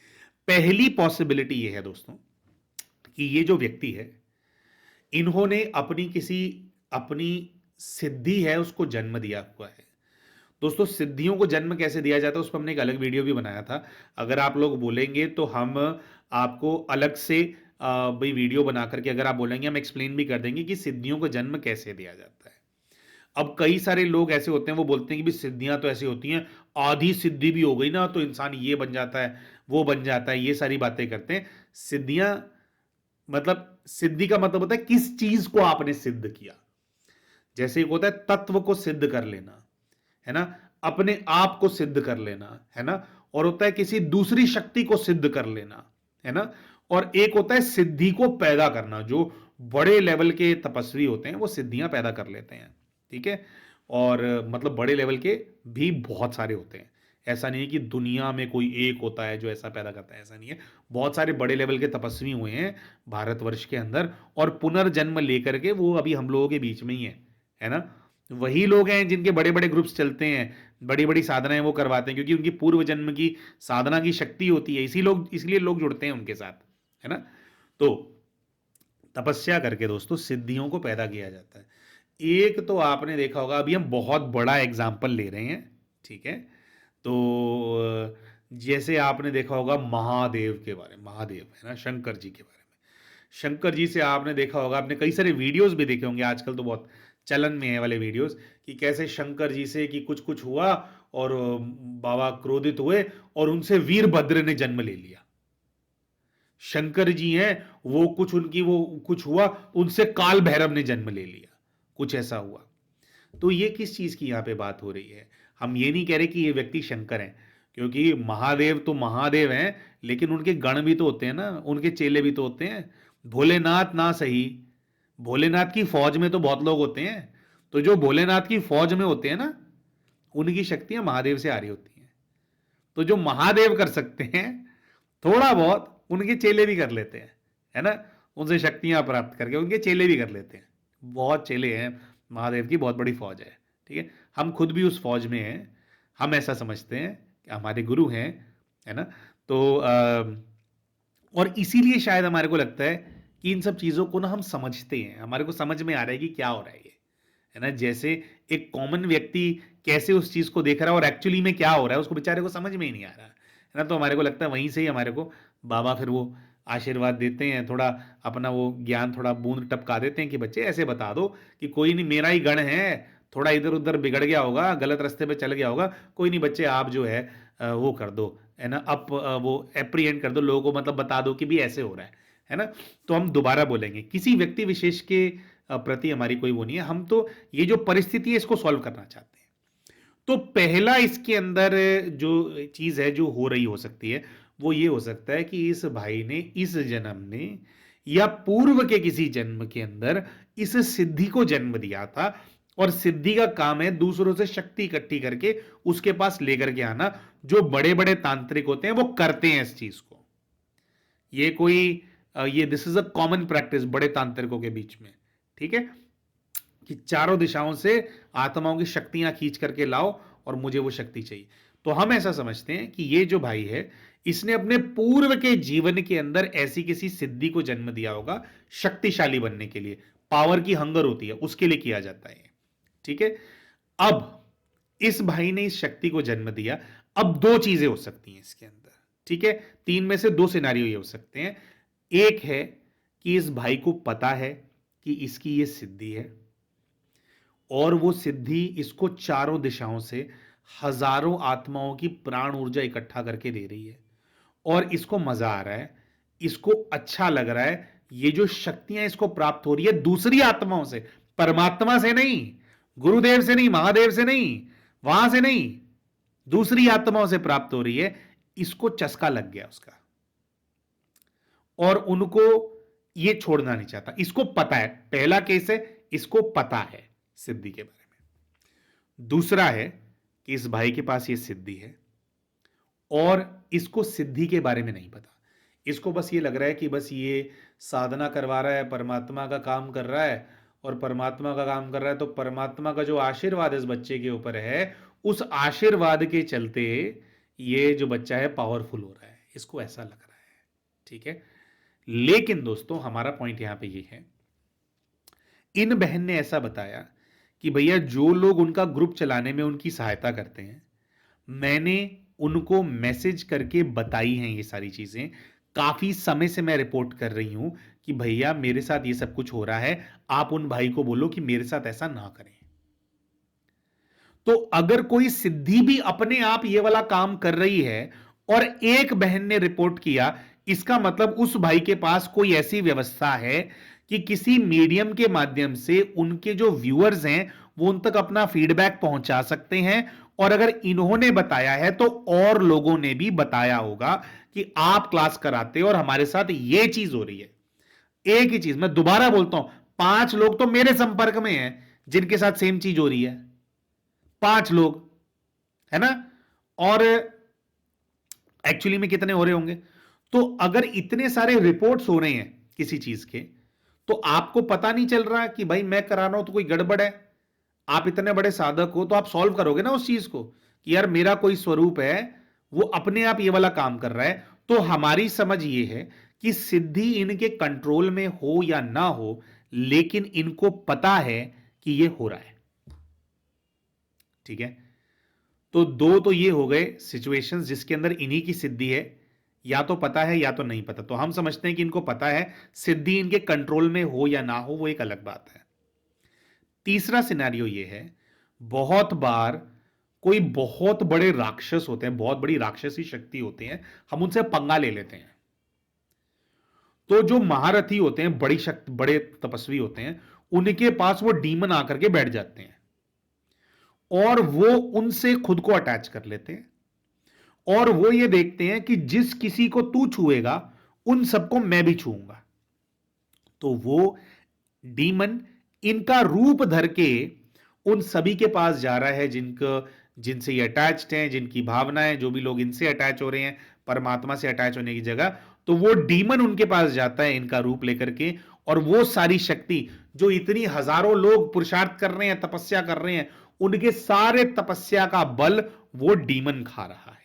पहली पॉसिबिलिटी यह है दोस्तों कि ये जो व्यक्ति है, इन्होंने अपनी सिद्धि है उसको जन्म दिया हुआ है। दोस्तों, सिद्धियों को जन्म कैसे दिया जाता है उस पर हमने एक अलग वीडियो भी बनाया था, अगर आप लोग बोलेंगे तो हम आपको अलग से भाई वीडियो बना करके, अगर आप बोलेंगे हम एक्सप्लेन भी कर देंगे कि सिद्धियों को जन्म कैसे दिया जाता है। अब कई सारे लोग ऐसे होते हैं, वो बोलते हैं कि भाई सिद्धियां तो ऐसी होती हैं, आधी सिद्धि भी हो गई ना तो इंसान ये बन जाता है, वो बन जाता है, ये सारी बातें करते हैं। सिद्धियां मतलब सिद्धि का मतलब होता है किस चीज को आपने सिद्ध किया। जैसे एक होता है तत्व को सिद्ध कर लेना, है ना, अपने आप को सिद्ध कर लेना, है ना, और होता है किसी दूसरी शक्ति को सिद्ध कर लेना, है ना, और एक होता है सिद्धि को पैदा करना। जो बड़े लेवल के तपस्वी होते हैं वो सिद्धियां पैदा कर लेते हैं, ठीक है। और मतलब बड़े लेवल के भी बहुत सारे होते हैं, ऐसा नहीं है कि दुनिया में कोई एक होता है जो ऐसा पैदा करता है, ऐसा नहीं है। बहुत सारे बड़े लेवल के तपस्वी हुए हैं भारतवर्ष के अंदर, और पुनर्जन्म लेकर के वो अभी हम लोगों के बीच में ही है ना। वही लोग हैं जिनके बड़े बड़े ग्रुप्स चलते हैं, बड़ी बड़ी साधनाएं वो करवाते हैं, क्योंकि उनकी पूर्व जन्म की साधना की शक्ति होती है, इसलिए लोग जुड़ते हैं उनके साथ, है ना। तो तपस्या करके दोस्तों सिद्धियों को पैदा किया जाता है। एक तो आपने देखा होगा, अभी हम बहुत बड़ा एग्जाम्पल ले रहे हैं, ठीक है। तो जैसे आपने देखा होगा महादेव के बारे में, महादेव है ना, शंकर जी के बारे में। शंकर जी से आपने देखा होगा, आपने कई सारे वीडियोस भी देखे होंगे, आजकल तो बहुत चलन में है वाले वीडियोस, कि कैसे शंकर जी से कि कुछ कुछ हुआ और बाबा क्रोधित हुए और उनसे वीरभद्र ने जन्म ले लिया। शंकर जी हैं, वो कुछ हुआ, उनसे काल भैरव ने जन्म ले लिया, कुछ ऐसा हुआ। तो ये किस चीज की यहां पे बात हो रही है? हम ये नहीं कह रहे कि ये व्यक्ति शंकर हैं, क्योंकि महादेव तो महादेव हैं, लेकिन उनके गण भी तो होते हैं ना, उनके चेले भी तो होते हैं। भोलेनाथ ना सही, भोलेनाथ की फौज में तो बहुत लोग होते हैं, तो जो भोलेनाथ की फौज में होते हैं ना, उनकी शक्तियां महादेव से आ रही होती हैं। तो जो महादेव कर सकते हैं थोड़ा बहुत, उनके चेले भी कर लेते हैं, है ना, उनसे शक्तियां प्राप्त करके उनके चेले भी कर लेते हैं। बहुत चेले हैं, महादेव की बहुत बड़ी फौज है, ठीक है। हम खुद भी उस फौज में हैं, हम ऐसा समझते हैं कि हमारे गुरु हैं, है ना। तो और इसीलिए शायद हमारे को लगता है कि इन सब चीजों को ना हम समझते हैं, हमारे को समझ में आ रहा है कि क्या हो रहा है ये, है ना। जैसे एक कॉमन व्यक्ति कैसे उस चीज को देख रहा है और एक्चुअली में क्या हो रहा है उसको बेचारे को समझ में ही नहीं आ रहा, है ना। तो हमारे को लगता है वहीं से ही हमारे को बाबा फिर वो आशीर्वाद देते हैं, थोड़ा अपना वो ज्ञान थोड़ा बूंद टपका देते हैं कि बच्चे ऐसे बता दो कि कोई नहीं, मेरा ही गण है, थोड़ा इधर उधर बिगड़ गया होगा, गलत रास्ते पे चल गया होगा, कोई नहीं बच्चे, आप जो है वो कर दो, है ना, अब वो एप्रीहेंड कर दो लोगों को, मतलब बता दो कि भी ऐसे हो रहा है ना। तो हम दोबारा बोलेंगे, किसी व्यक्ति विशेष के प्रति हमारी कोई वो नहीं है, हम तो ये जो परिस्थिति है इसको सॉल्व करना चाहते हैं। तो पहला इसके अंदर जो चीज है जो हो रही हो सकती है, वो ये हो सकता है कि इस भाई ने इस जन्म ने या पूर्व के किसी जन्म के अंदर इस सिद्धि को जन्म दिया था, और सिद्धि का काम है दूसरों से शक्ति इकट्ठी करके उसके पास लेकर के आना। जो बड़े बड़े तांत्रिक होते हैं वो करते हैं इस चीज को, ये कोई ये this is a common practice बड़े तांत्रिकों के बीच में, ठीक है, कि चारों दिशाओं से आत्माओं की शक्तियां खींच करके लाओ और मुझे वो शक्ति चाहिए। तो हम ऐसा समझते हैं कि ये जो भाई है, इसने अपने पूर्व के जीवन के अंदर ऐसी किसी सिद्धि को जन्म दिया होगा, शक्तिशाली बनने के लिए, पावर की हंगर होती है उसके लिए किया जाता है, ठीक है। अब इस भाई ने इस शक्ति को जन्म दिया, अब दो चीजें हो सकती हैं इसके अंदर, ठीक है, तीन में से दो सिनारियो ये हो सकते हैं। एक है कि इस भाई को पता है कि इसकी ये सिद्धि है, और वो सिद्धि इसको चारों दिशाओं से हजारों आत्माओं की प्राण ऊर्जा इकट्ठा करके दे रही है, और इसको मजा आ रहा है, इसको अच्छा लग रहा है, ये जो शक्तियां इसको प्राप्त हो रही है दूसरी आत्माओं से, परमात्मा से नहीं, गुरुदेव से नहीं, महादेव से नहीं, वहां से नहीं, दूसरी आत्माओं से प्राप्त हो रही है। इसको चस्का लग गया उसका, और उनको ये छोड़ना नहीं चाहता। इसको पता है, पहला केस है, इसको पता है सिद्धि के बारे में। दूसरा है कि इस भाई के पास ये सिद्धि है और इसको सिद्धि के बारे में नहीं पता, इसको बस ये लग रहा है कि बस ये साधना करवा रहा है, परमात्मा का काम कर रहा है, और परमात्मा का काम कर रहा है तो परमात्मा का जो आशीर्वाद इस बच्चे के ऊपर है, उस आशीर्वाद के चलते ये जो बच्चा है पावरफुल हो रहा है, इसको ऐसा लग रहा है, ठीक है। लेकिन दोस्तों हमारा पॉइंट यहां पे ये है, इन बहन ने ऐसा बताया कि भैया जो लोग उनका ग्रुप चलाने में उनकी सहायता करते हैं, मैंने उनको मैसेज करके बताई हैं ये सारी चीजें, काफी समय से मैं रिपोर्ट कर रही हूं कि भैया मेरे साथ ये सब कुछ हो रहा है, आप उन भाई को बोलो कि मेरे साथ ऐसा ना करें। तो अगर कोई सिद्धि भी अपने आप ये वाला काम कर रही है, और एक बहन ने रिपोर्ट किया, इसका मतलब उस भाई के पास कोई ऐसी व्यवस्था है कि किसी मीडियम के माध्यम से उनके जो व्यूअर्स हैं वो उन तक अपना फीडबैक पहुंचा सकते हैं, और अगर इन्होंने बताया है तो और लोगों ने भी बताया होगा कि आप क्लास कराते हो और हमारे साथ ये चीज हो रही है। एक ही चीज मैं दोबारा बोलता हूं, 5 लोग तो मेरे संपर्क में हैं जिनके साथ सेम चीज हो रही है, 5 लोग, है ना। और एक्चुअली में कितने हो रहे होंगे? तो अगर इतने सारे रिपोर्ट्स हो रहे हैं किसी चीज के, तो आपको पता नहीं चल रहा कि भाई मैं करा रहा हूं तो कोई गड़बड़ है। आप इतने बड़े साधक हो तो आप सॉल्व करोगे ना उस चीज को कि यार मेरा कोई स्वरूप है, वो अपने आप ये वाला काम कर रहा है। तो हमारी समझ ये है कि सिद्धि इनके कंट्रोल में हो या ना हो, लेकिन इनको पता है कि ये हो रहा है। ठीक है, तो दो तो ये हो गए सिचुएशंस जिसके अंदर इन्हीं की सिद्धि है, या तो पता है या तो नहीं पता। तो हम समझते हैं कि इनको पता है, सिद्धि इनके कंट्रोल में हो या ना हो वो एक अलग बात है। तीसरा सिनेरियो ये है, बहुत बार कोई बहुत बड़े राक्षस होते हैं, बहुत बड़ी राक्षसी शक्ति होती है, हम उनसे पंगा ले लेते हैं। तो जो महारथी होते हैं, बड़ी शक्ति, बड़े तपस्वी होते हैं, उनके पास वो डीमन आकर के बैठ जाते हैं और वो उनसे खुद को अटैच कर लेते हैं, और वो ये देखते हैं कि जिस किसी को तू छुएगा उन सबको मैं भी छूंगा। तो वो डीमन इनका रूप धर के उन सभी के पास जा रहा है जिनसे ये अटैच्ड हैं, जिनकी भावनाएं, जो भी लोग इनसे अटैच हो रहे हैं परमात्मा से अटैच होने की जगह, तो वो डीमन उनके पास जाता है इनका रूप लेकर के, और वो सारी शक्ति जो इतनी हजारों लोग पुरुषार्थ कर रहे हैं, तपस्या कर रहे हैं, उनके सारे तपस्या का बल वो डीमन खा रहा है।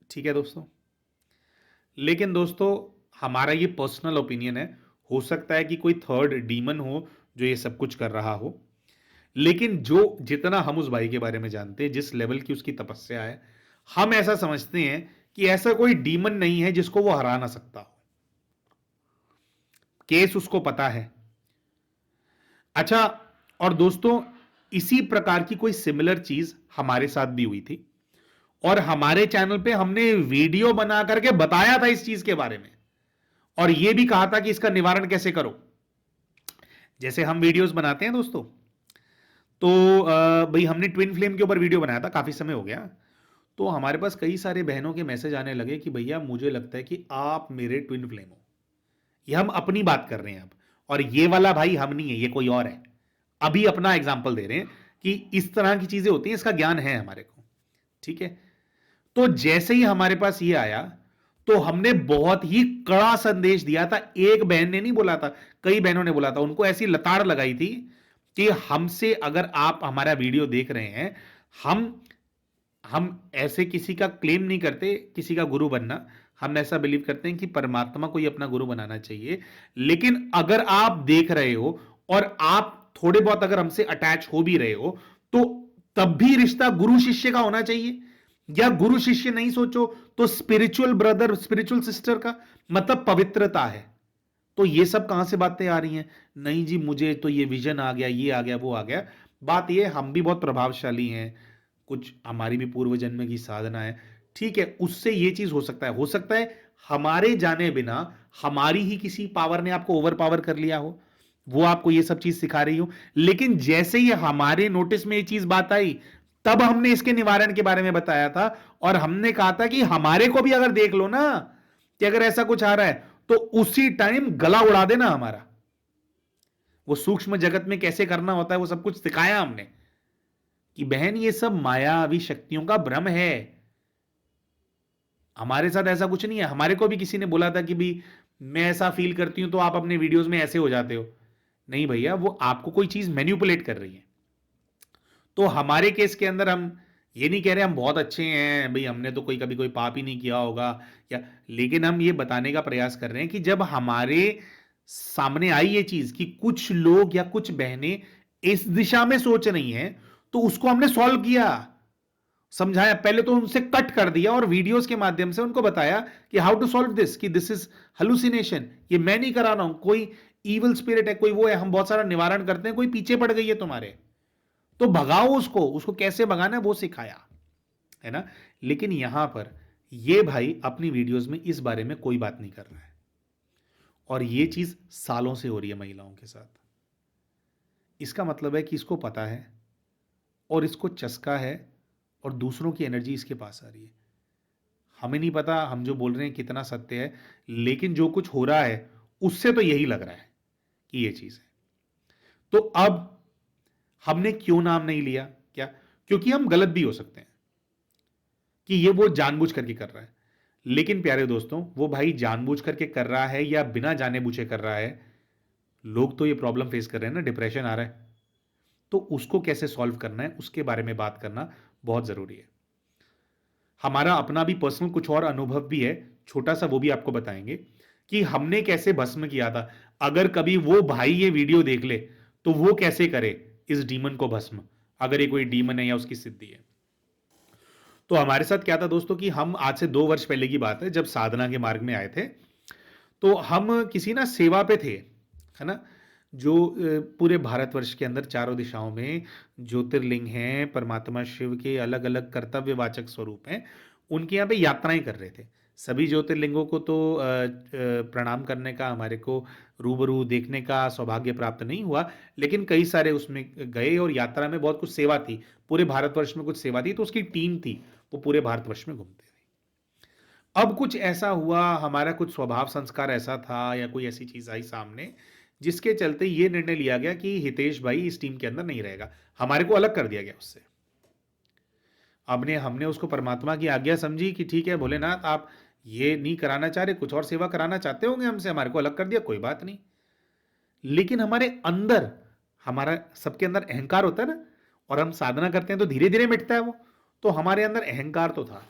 ठीक है दोस्तों, लेकिन दोस्तों हमारा ये पर्सनल ओपिनियन है, हो सकता है कि कोई थर्ड डीमन हो जो ये सब कुछ कर रहा हो, लेकिन जो जितना हम उस भाई के बारे में जानते हैं, जिस लेवल की उसकी तपस्या है, हम ऐसा समझते हैं कि ऐसा कोई डीमन नहीं है जिसको वो हरा ना सकता हो। केस उसको पता है। अच्छा, और दोस्तों इसी प्रकार की कोई सिमिलर चीज हमारे साथ भी हुई थी, और हमारे चैनल पे हमने वीडियो बना करके बताया था इस चीज के बारे में, और यह भी कहा था कि इसका निवारण कैसे करो। जैसे हम वीडियोस बनाते हैं दोस्तों, तो भाई हमने ट्विन फ्लेम के ऊपर वीडियो बनाया था, काफी समय हो गया। तो हमारे पास कई सारे बहनों के मैसेज आने लगे कि भैया मुझे लगता है कि आप मेरे ट्विन फ्लेम हो। ये हम अपनी बात कर रहे हैं अब, और ये वाला भाई हम नहीं है, ये कोई और है। अभी अपना एग्जाम्पल दे रहे हैं कि इस तरह की चीजें होती हैं, इसका ज्ञान है हमारे को। ठीक है, तो जैसे ही हमारे पास ये आया तो हमने बहुत ही कड़ा संदेश दिया था। एक बहन ने नहीं बोला था, कई बहनों ने बोला था, उनको ऐसी लताड़ लगाई थी कि हमसे अगर आप हमारा वीडियो देख रहे हैं, हम ऐसे किसी का क्लेम नहीं करते किसी का गुरु बनना। हम ऐसा बिलीव करते हैं कि परमात्मा को ही अपना गुरु बनाना चाहिए, लेकिन अगर आप देख रहे हो और आप थोड़े बहुत अगर हमसे अटैच हो भी रहे हो, तो तब भी रिश्ता गुरु शिष्य का होना चाहिए। या गुरु शिष्य नहीं सोचो तो स्पिरिचुअल ब्रदर स्पिरिचुअल सिस्टर का मतलब पवित्रता है। तो ये सब कहां से बातें आ रही हैं? नहीं जी मुझे तो ये विजन आ गया, ये आ गया, वो आ गया। बात ये, हम भी बहुत प्रभावशाली हैं, कुछ हमारी भी पूर्व जन्म की साधना है, ठीक है, उससे ये चीज हो सकता है हमारे जाने बिना हमारी ही किसी पावर ने आपको ओवर पावर कर लिया हो, वो आपको ये सब चीज सिखा रही हो। लेकिन जैसे ही हमारे नोटिस में ये चीज बात आई, तब हमने इसके निवारण के बारे में बताया था, और हमने कहा था कि हमारे को भी अगर देख लो ना कि अगर ऐसा कुछ आ रहा है तो उसी टाइम गला उड़ा देना हमारा। वो सूक्ष्म जगत में कैसे करना होता है वो सब कुछ सिखाया हमने कि बहन ये सब मायावी शक्तियों का भ्रम है, हमारे साथ ऐसा कुछ नहीं है। हमारे को भी किसी ने बोला था कि भी मैं ऐसा फील करती हूं तो आप अपने वीडियोस में ऐसे हो जाते हो। नहीं भैया, वो आपको कोई चीज मैन्युपुलेट कर रही है। तो हमारे केस के अंदर हम ये नहीं कह रहे हम बहुत अच्छे हैं भाई, हमने तो कभी कोई पाप ही नहीं किया होगा, या, लेकिन हम ये बताने का प्रयास कर रहे हैं कि जब हमारे सामने आई ये चीज कि कुछ लोग या कुछ बहनें इस दिशा में सोच रही हैं, तो उसको हमने सॉल्व किया, समझाया। पहले तो उनसे कट कर दिया और वीडियोस के माध्यम से उनको बताया कि हाउ टू सॉल्व दिस, कि दिस इज हेलुसिनेशन, ये मैं नहीं करा रहा हूं, कोई इविल स्पिरिट है, कोई वो है, हम बहुत सारा निवारण करते हैं, कोई पीछे पड़ गई है तुम्हारे, तो भगाओ उसको कैसे भगाना है वो सिखाया, है ना। लेकिन यहां पर ये भाई अपनी वीडियोस में इस बारे में कोई बात नहीं कर रहा है, और ये चीज सालों से हो रही है महिलाओं के साथ। इसका मतलब है कि इसको पता है और इसको चस्का है, और दूसरों की एनर्जी इसके पास आ रही है। हमें नहीं पता हम जो बोल रहे हैं कितना सत्य है, लेकिन जो कुछ हो रहा है उससे तो यही लग रहा है कि ये चीज है। तो अब हमने क्यों नाम नहीं लिया? क्या? क्योंकि हम गलत भी हो सकते हैं कि ये वो जानबूझ करके कर रहा है। लेकिन प्यारे दोस्तों, वो भाई जानबूझ करके कर रहा है या बिना जाने बूझे कर रहा है, लोग तो ये प्रॉब्लम फेस कर रहे हैं ना, डिप्रेशन आ रहा है। तो उसको कैसे सॉल्व करना है उसके बारे में बात करना बहुत जरूरी है। हमारा अपना भी पर्सनल कुछ और अनुभव भी है, छोटा सा, वो भी आपको बताएंगे कि हमने कैसे भस्म किया था। अगर कभी वो भाई ये वीडियो देख ले तो वो कैसे करे इस डीमन को भस्म, अगर ये कोई डीमन है या उसकी सिद्धि है। तो हमारे साथ क्या था दोस्तों कि हम आज से 2 वर्ष पहले की बात है, जब साधना के मार्ग में आए थे, तो हम किसी ना सेवा पे थे, है ना, जो पूरे भारतवर्ष के अंदर चारों दिशाओं में ज्योतिर्लिंग हैं, परमात्मा शिव के अलग अलग कर्तव्यवाचक स्वरूप हैं, उनके यहाँ पे यात्राएं कर रहे थे। सभी ज्योतिर्लिंगों को तो प्रणाम करने का, हमारे को रूबरू देखने का सौभाग्य प्राप्त नहीं हुआ, लेकिन कई सारे उसमें गए, और यात्रा में बहुत कुछ सेवा थी, पूरे भारतवर्ष में कुछ सेवा थी, तो उसकी टीम थी, वो पूरे भारतवर्ष में घूमते थे। अब कुछ ऐसा हुआ, हमारा कुछ स्वभाव संस्कार ऐसा था या कोई ऐसी चीज आई सामने, जिसके चलते ये निर्णय लिया गया कि हितेश भाई इस टीम के अंदर नहीं रहेगा, हमारे को अलग कर दिया गया उससे। हमने हमने उसको परमात्मा की आज्ञा समझी कि ठीक है भोलेनाथ, आप ये नहीं कराना चाह रहे, कुछ और सेवा कराना चाहते होंगे हमसे, हमारे को अलग कर दिया, कोई बात नहीं। लेकिन हमारे अंदर, हमारा सबके अंदर अहंकार होता है ना, और हम साधना करते हैं तो धीरे धीरे मिटता है वो। तो हमारे अंदर अहंकार तो था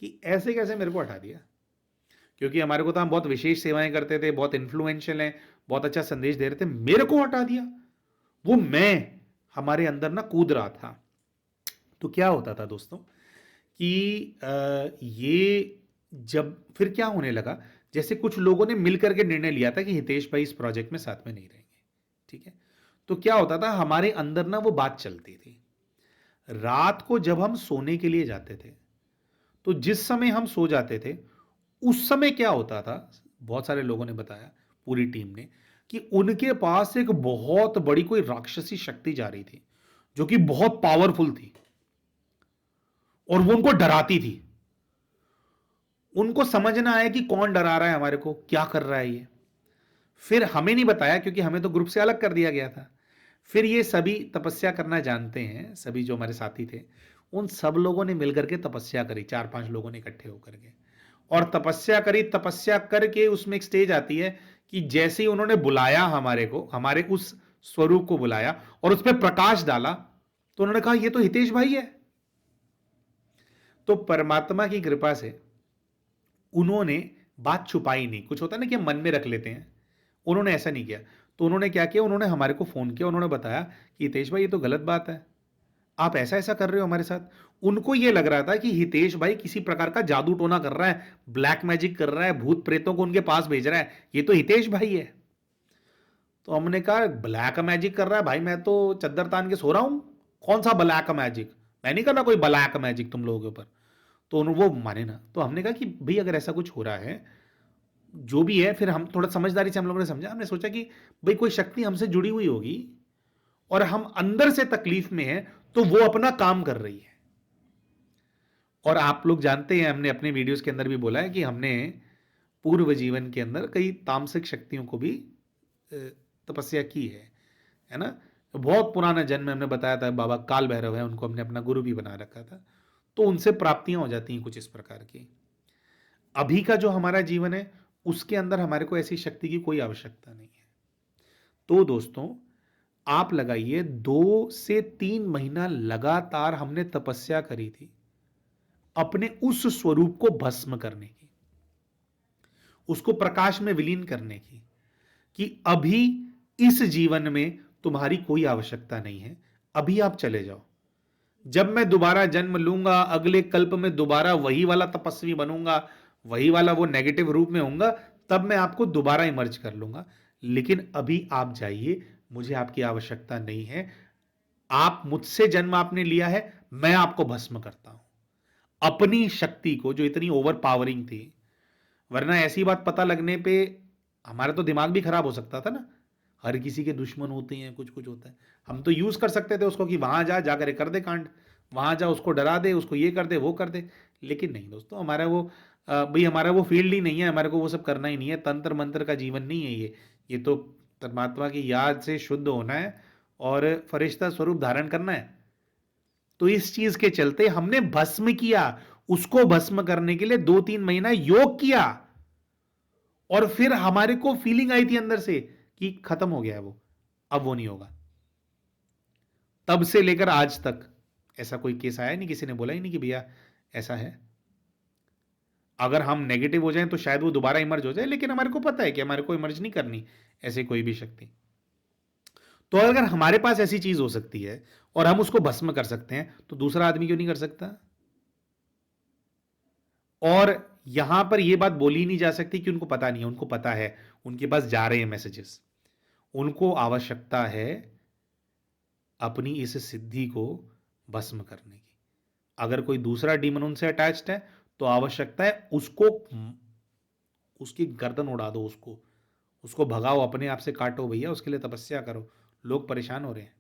कि ऐसे कैसे मेरे को हटा दिया, क्योंकि हमारे को तो, हम बहुत विशेष सेवाएं करते थे, बहुत इन्फ्लुएंशियल हैं, बहुत अच्छा संदेश दे रहे थे, मेरे को हटा दिया। वो मैं हमारे अंदर ना कूद रहा था। तो क्या होता था दोस्तों कि ये जब फिर क्या होने लगा, जैसे कुछ लोगों ने मिलकर के निर्णय लिया था कि हितेश भाई इस प्रोजेक्ट में साथ में नहीं रहेंगे, ठीक है। तो क्या होता था, हमारे अंदर ना वो बात चलती थी। रात को जब हम सोने के लिए जाते थे, तो जिस समय हम सो जाते थे, उस समय क्या होता था, बहुत सारे लोगों ने बताया, पूरी टीम ने, कि उनके पास एक बहुत बड़ी कोई राक्षसी शक्ति जा रही थी, जो कि बहुत पावरफुल थी, और वो उनको डराती थी। उनको समझ ना आया कि कौन डरा रहा है हमारे को, क्या कर रहा है ये। फिर हमें नहीं बताया, क्योंकि हमें तो ग्रुप से अलग कर दिया गया था। फिर ये सभी तपस्या करना जानते हैं, सभी जो हमारे साथी थे, उन सब लोगों ने मिलकर के तपस्या करी, 4-5 लोगों ने इकट्ठे होकर के, और तपस्या करी। तपस्या करके उसमें एक स्टेज आती है कि जैसे ही उन्होंने बुलाया हमारे को, हमारे उस स्वरूप को बुलाया और उस पर प्रकाश डाला, तो उन्होंने कहा ये तो हितेश भाई है। तो परमात्मा की कृपा से उन्होंने बात छुपाई नहीं। कुछ होता है ना कि हम मन में रख लेते हैं, उन्होंने ऐसा नहीं किया। तो उन्होंने क्या किया, उन्होंने हमारे को फोन किया, उन्होंने बताया कि हितेश भाई ये तो गलत बात है, आप ऐसा ऐसा कर रहे हो हमारे साथ। उनको ये लग रहा था कि हितेश भाई किसी प्रकार का जादू टोना कर रहा है, ब्लैक मैजिक कर रहा है, भूत प्रेतों को उनके पास भेज रहा है, ये तो हितेश भाई है। तो हमने कहा ब्लैक मैजिक कर रहा है भाई, मैं तो चद्दर तान के सो रहा हूं, कौन सा ब्लैक मैजिक, मैं नहीं कर रहा कोई ब्लैक मैजिक तुम लोगों के ऊपर। तो वो माने ना। तो हमने कहा कि भाई अगर ऐसा कुछ हो रहा है, जो भी है, फिर हम थोड़ा समझदारी से हम लोगों ने समझा, हमने सोचा कि भाई कोई शक्ति हमसे जुड़ी हुई होगी, और हम अंदर से तकलीफ में हैं, तो वो अपना काम कर रही है। और आप लोग जानते हैं, हमने अपने वीडियोस के अंदर भी बोला है कि हमने पूर्व जीवन के अंदर कई तामसिक शक्तियों को भी तपस्या की है ना। बहुत पुराना जन्म हमने बताया था, बाबा काल भैरव है, उनको हमने अपना गुरु भी बना रखा था। तो उनसे प्राप्तियां हो जाती हैं कुछ इस प्रकार की। अभी का जो हमारा जीवन है, उसके अंदर हमारे को ऐसी शक्ति की कोई आवश्यकता नहीं है। तो दोस्तों, आप लगाइए 2 से 3 महीना लगातार हमने तपस्या करी थी अपने उस स्वरूप को भस्म करने की, उसको प्रकाश में विलीन करने की, कि अभी इस जीवन में तुम्हारी कोई आवश्यकता नहीं है, अभी आप चले जाओ। जब मैं दोबारा जन्म लूंगा, अगले कल्प में दोबारा वही वाला तपस्वी बनूंगा, वही वाला वो नेगेटिव रूप में होऊंगा, तब मैं आपको दोबारा इमर्ज कर लूंगा। लेकिन अभी आप जाइए, मुझे आपकी आवश्यकता नहीं है। आप मुझसे जन्म आपने लिया है, मैं आपको भस्म करता हूं। अपनी शक्ति को जो इतनी ओवर पावरिंग थी, वरना ऐसी बात पता लगने पे हमारा तो दिमाग भी खराब हो सकता था ना। हर किसी के दुश्मन होते हैं, कुछ कुछ होता है। हम तो यूज कर सकते थे उसको कि वहां जा, जाकर कर दे कांड, वहां जा, उसको डरा दे, उसको ये कर दे, वो कर दे। लेकिन नहीं दोस्तों, हमारा वो भाई हमारा वो फील्ड ही नहीं है, हमारे को वो सब करना ही नहीं है। तंत्र मंत्र का जीवन नहीं है ये तो परमात्मा की याद से शुद्ध होना है और फरिश्ता स्वरूप धारण करना है। तो इस चीज के चलते हमने भस्म किया, उसको भस्म करने के लिए 2-3 महीना योग किया, और फिर हमारे को फीलिंग आई थी अंदर से कि खत्म हो गया है वो, अब वो नहीं होगा। तब से लेकर आज तक ऐसा कोई केस आया नहीं, किसी ने बोला ही नहीं कि भैया ऐसा है। अगर हम नेगेटिव हो जाएं तो शायद वो दोबारा इमर्ज हो जाए, लेकिन हमारे को पता है कि हमारे को इमर्ज नहीं करनी ऐसे कोई भी शक्ति। तो अगर हमारे पास ऐसी चीज हो सकती है और हम उसको भस्म कर सकते हैं, तो दूसरा आदमी क्यों नहीं कर सकता? और यहां पर यह बात बोली नहीं जा सकती कि उनको पता नहीं है, उनको पता है, उनके पास जा रहे हैं मैसेजेस। उनको आवश्यकता है अपनी इस सिद्धि को भस्म करने की। अगर कोई दूसरा डीमन उनसे अटैच्ड है तो आवश्यकता है उसको, उसकी गर्दन उड़ा दो, उसको भगाओ, अपने आप से काटो भैया, उसके लिए तपस्या करो। लोग परेशान हो रहे हैं।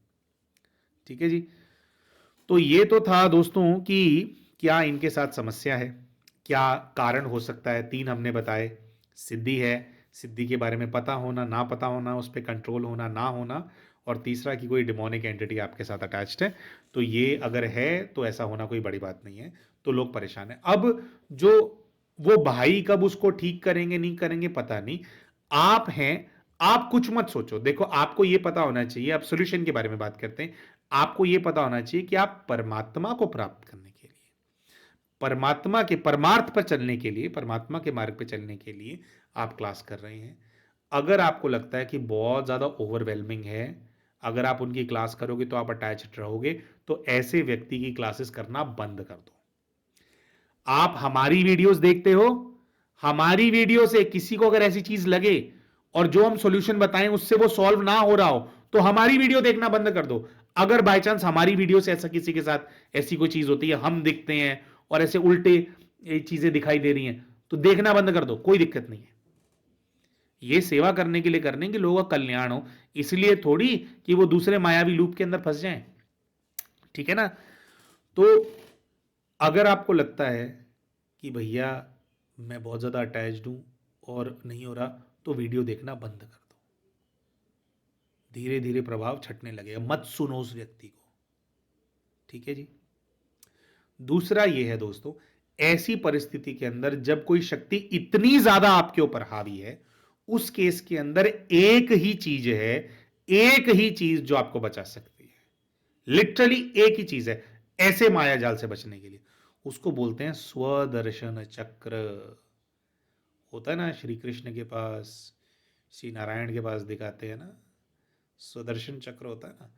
ठीक है जी। तो ये तो था दोस्तों कि क्या इनके साथ समस्या है, क्या कारण हो सकता है। 3 हमने बताए। सिद्धि है, सिद्धि के बारे में पता होना, ना पता होना, उस पर कंट्रोल होना, ना होना, और तीसरा कि कोई डिमोनिक एंटिटी आपके साथ अटैच्ड है। तो ये अगर है तो ऐसा होना कोई बड़ी बात नहीं है, तो लोग परेशान है। अब जो वो भाई कब उसको ठीक करेंगे नहीं करेंगे पता नहीं। आप हैं, आप कुछ मत सोचो। देखो, आपको ये पता होना चाहिए, अब सोल्यूशन के बारे में बात करते हैं। आपको ये पता होना चाहिए कि आप परमात्मा को प्राप्त करने के लिए, परमात्मा के परमार्थ पर चलने के लिए, परमात्मा के मार्ग पर चलने के लिए आप क्लास कर रहे हैं। अगर आपको लगता है कि बहुत ज्यादा ओवरवेलमिंग है, अगर आप उनकी क्लास करोगे तो आप अटैच्ड रहोगे, तो ऐसे व्यक्ति की क्लासेस करना बंद कर दो। आप हमारी वीडियोस देखते हो, हमारी वीडियो से किसी को अगर ऐसी चीज लगे और जो हम सॉल्यूशन बताएं उससे वो सॉल्व ना हो रहा हो, तो हमारी वीडियो देखना बंद कर दो। अगर बाय चांस हमारी वीडियो से ऐसा किसी के साथ ऐसी कोई चीज होती है, हम दिखते हैं और ऐसे उल्टे चीजें दिखाई दे रही हैं, तो देखना बंद कर दो, कोई दिक्कत नहीं है। ये सेवा करने के लिए करने कि लोगों का कल्याण हो, इसलिए थोड़ी कि वो दूसरे मायावी लूप के अंदर फंस जाएं। ठीक है ना। तो अगर आपको लगता है कि भैया मैं बहुत ज़्यादा अटैच्ड हूँ और नहीं हो रहा, तो वीडियो देखना बंद कर दो। धीरे धीरे प्रभाव छटने लगेगा, मत सुनो उस व्यक्ति को। ठीक है जी। दूसरा ये है दोस्तों, ऐसी परिस्थिति के अंदर जब कोई शक्ति इतनी ज्यादा आपके ऊपर हावी है, उस केस के अंदर एक ही चीज है, एक ही चीज जो आपको बचा सकती है। लिटरली एक ही चीज है ऐसे माया जाल से बचने के लिए, उसको बोलते हैं स्वदर्शन चक्र। होता है ना, श्री कृष्ण के पास, श्री नारायण के पास दिखाते हैं ना, स्वदर्शन चक्र होता है ना।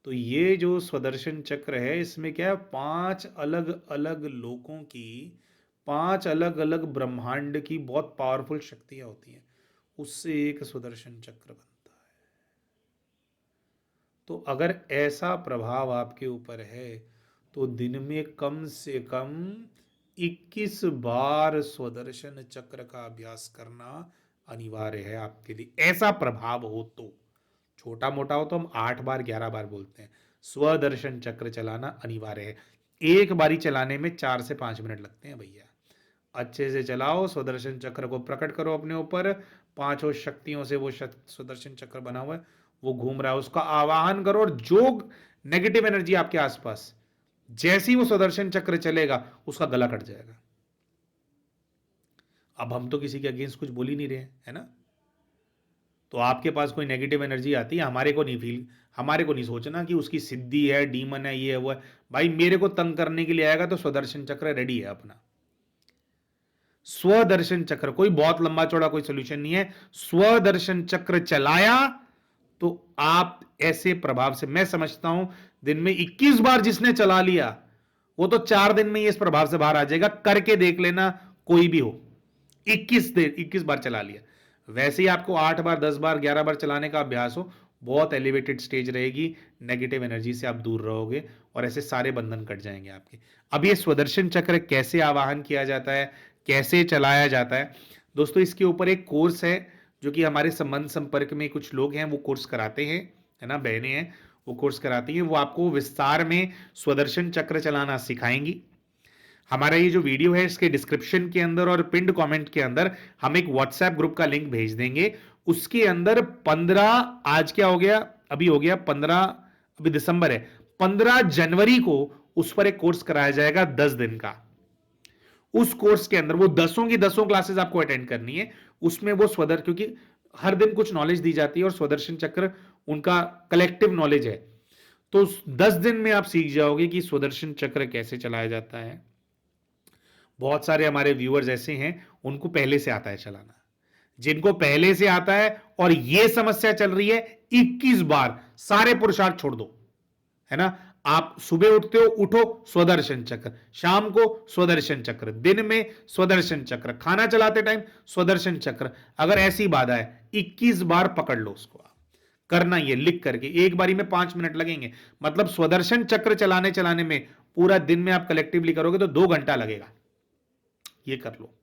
तो ये जो स्वदर्शन चक्र है, इसमें क्या है, 5 अलग अलग लोकों की, 5 अलग अलग ब्रह्मांड की बहुत पावरफुल शक्तियां होती हैं, उससे एक स्वदर्शन चक्र बनता है। तो अगर ऐसा प्रभाव आपके ऊपर है, तो दिन में कम से कम 21 बार स्वदर्शन चक्र का अभ्यास करना अनिवार्य है आपके लिए। ऐसा प्रभाव हो तो, छोटा मोटा हो तो हम 8 बार 11 बार बोलते हैं। स्वदर्शन चक्र चलाना अनिवार्य है। एक बारी चलाने में 4 से 5 मिनट लगते हैं भैया। अच्छे से चलाओ, स्वदर्शन चक्र को प्रकट करो अपने ऊपर, 5 शक्तियों से वो स्वदर्शन चक्र बना हुआ है, वो घूम रहा है, उसका आवाहन करो, और जो नेगेटिव एनर्जी आपके आसपास, जैसे ही वो स्वदर्शन चक्र चलेगा उसका गला कट जाएगा। अब हम तो किसी के अगेंस्ट कुछ बोल ही नहीं रहे हैं, है ना। तो आपके पास कोई नेगेटिव एनर्जी आती है, हमारे को नहीं सोचना कि उसकी सिद्धि है, डीमन है, ये है वो है। भाई मेरे को तंग करने के लिए आएगा तो स्वदर्शन चक्र रेडी है अपना। स्वदर्शन चक्र कोई बहुत लंबा चौड़ा कोई सोल्यूशन नहीं है। स्वदर्शन चक्र चलाया तो आप ऐसे प्रभाव से, मैं समझता हूं दिन में 21 बार जिसने चला लिया, वो तो 4 दिन में ही इस प्रभाव से बाहर आ जाएगा। करके देख लेना, कोई भी हो, 21 बार चला लिया। वैसे ही आपको 8 बार 10 बार 11 बार चलाने का अभ्यास हो, बहुत एलिवेटेड स्टेज रहेगी, नेगेटिव एनर्जी से आप दूर रहोगे और ऐसे सारे बंधन कट जाएंगे आपके। अब ये स्वदर्शन चक्र कैसे आवाहन किया जाता है, कैसे चलाया जाता है, दोस्तों इसके ऊपर एक कोर्स है जो कि हमारे संबंध संपर्क में कुछ लोग हैं वो कोर्स कराते हैं, है ना, बहनें हैं वो कोर्स कराती हैं, वो आपको विस्तार में स्वदर्शन चक्र चलाना सिखाएंगी। हमारा ये जो वीडियो है इसके डिस्क्रिप्शन के अंदर और पिंड कमेंट के अंदर हम एक व्हाट्सएप ग्रुप का लिंक भेज देंगे। उसके अंदर 15, आज क्या हो गया, अभी हो गया 15, अभी दिसंबर है, 15 जनवरी को उस पर एक कोर्स कराया जाएगा 10 दिन का। उस कोर्स के अंदर वो 10 की 10 क्लासेस आपको अटेंड करनी है। उसमें वो स्वदर्शन, क्योंकि हर दिन कुछ नॉलेज दी जाती है और स्वदर्शन चक्र उनका कलेक्टिव नॉलेज है, तो 10 दिन में आप सीख जाओगे कि स्वदर्शन चक्र कैसे चलाया जाता है। बहुत सारे हमारे व्यूअर्स ऐसे हैं उनको पहले से आता है चलाना, जिनको पहले से आता है और ये समस्या चल रही है, 21 बार सारे पुरुषार्थ छोड़ दो, है ना। आप सुबह उठते हो, उठो स्वदर्शन चक्र, शाम को स्वदर्शन चक्र, दिन में स्वदर्शन चक्र, खाना चलाते टाइम स्वदर्शन चक्र। अगर ऐसी बाधा है 21 बार पकड़ लो उसको, आप करना, ये लिख करके एक बारी में 5 मिनट लगेंगे, मतलब स्वदर्शन चक्र चलाने चलाने में पूरा दिन में आप कलेक्टिवली करोगे तो 2 घंटा लगेगा, ये कर लो।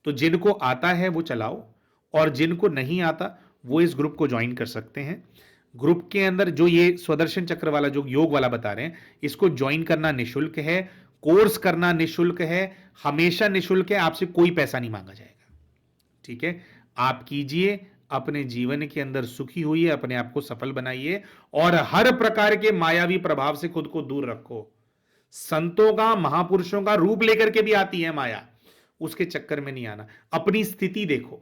तो जिनको आता है वो चलाओ, और जिनको नहीं आता वो इस ग्रुप को ज्वाइन कर सकते हैं। ग्रुप के अंदर जो ये स्वदर्शन चक्र वाला जो योग वाला बता रहे हैं, इसको ज्वाइन करना निशुल्क है, कोर्स करना निशुल्क है, हमेशा निशुल्क है, आपसे कोई पैसा नहीं मांगा जाएगा, ठीक है। आप कीजिए, अपने जीवन के अंदर सुखी होइए, अपने आप को सफल बनाइए और हर प्रकार के मायावी प्रभाव से खुद को दूर रखो। संतों का, महापुरुषों का रूप लेकर के भी आती है माया, उसके चक्कर में नहीं आना। अपनी स्थिति देखो,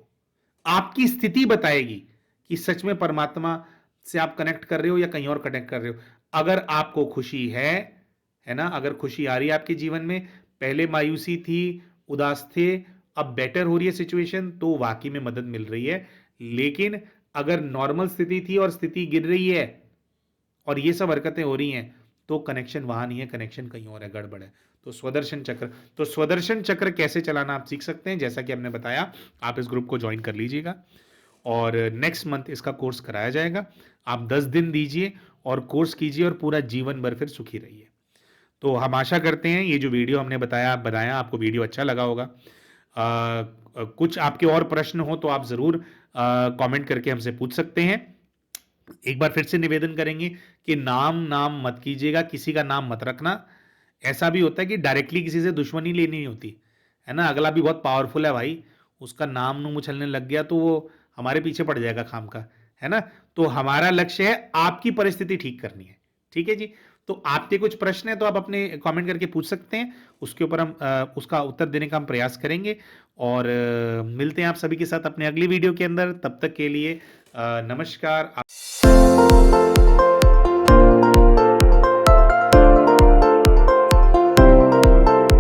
आपकी स्थिति बताएगी कि सच में परमात्मा से आप कनेक्ट कर रहे हो या कहीं और कनेक्ट कर रहे हो। अगर आपको खुशी है ना, अगर खुशी आ रही है आपके जीवन में, पहले मायूसी थी, उदास थे, अब बेटर हो रही है सिचुएशन, तो वाकई में मदद मिल रही है। लेकिन अगर नॉर्मल स्थिति थी और स्थिति गिर रही है और ये सब हरकतें हो रही हैं, तो कनेक्शन वहां नहीं है, कनेक्शन कहीं और है, गड़बड़ है। तो स्वदर्शन चक्र, तो स्वदर्शन चक्र कैसे चलाना आप सीख सकते हैं, जैसा कि हमने बताया, आप इस ग्रुप को ज्वाइन कर लीजिएगा और नेक्स्ट मंथ इसका कोर्स कराया जाएगा। आप 10 दिन दीजिए और कोर्स कीजिए और पूरा जीवन भर फिर सुखी रहिए। तो हम आशा करते हैं ये जो वीडियो हमने बनाया आपको वीडियो अच्छा लगा होगा। कुछ आपके और प्रश्न हो तो आप ज़रूर कमेंट करके हमसे पूछ सकते हैं। एक बार फिर से निवेदन करेंगे कि नाम मत कीजिएगा, किसी का नाम मत रखना। ऐसा भी होता है कि डायरेक्टली किसी से दुश्मनी लेनी नहीं होती, है ना। अगला भी बहुत पावरफुल है भाई, उसका नाम नूम उछलने लग गया तो वो हमारे पीछे पड़ जाएगा खाम का, है ना। तो हमारा लक्ष्य है आपकी परिस्थिति ठीक करनी है, ठीक है जी। तो आपके कुछ प्रश्न है तो आप अपने कमेंट करके पूछ सकते हैं, उसके ऊपर हम उसका उत्तर देने का हम प्रयास करेंगे। और मिलते हैं आप सभी के साथ अपने अगली वीडियो के अंदर। तब तक के लिए नमस्कार।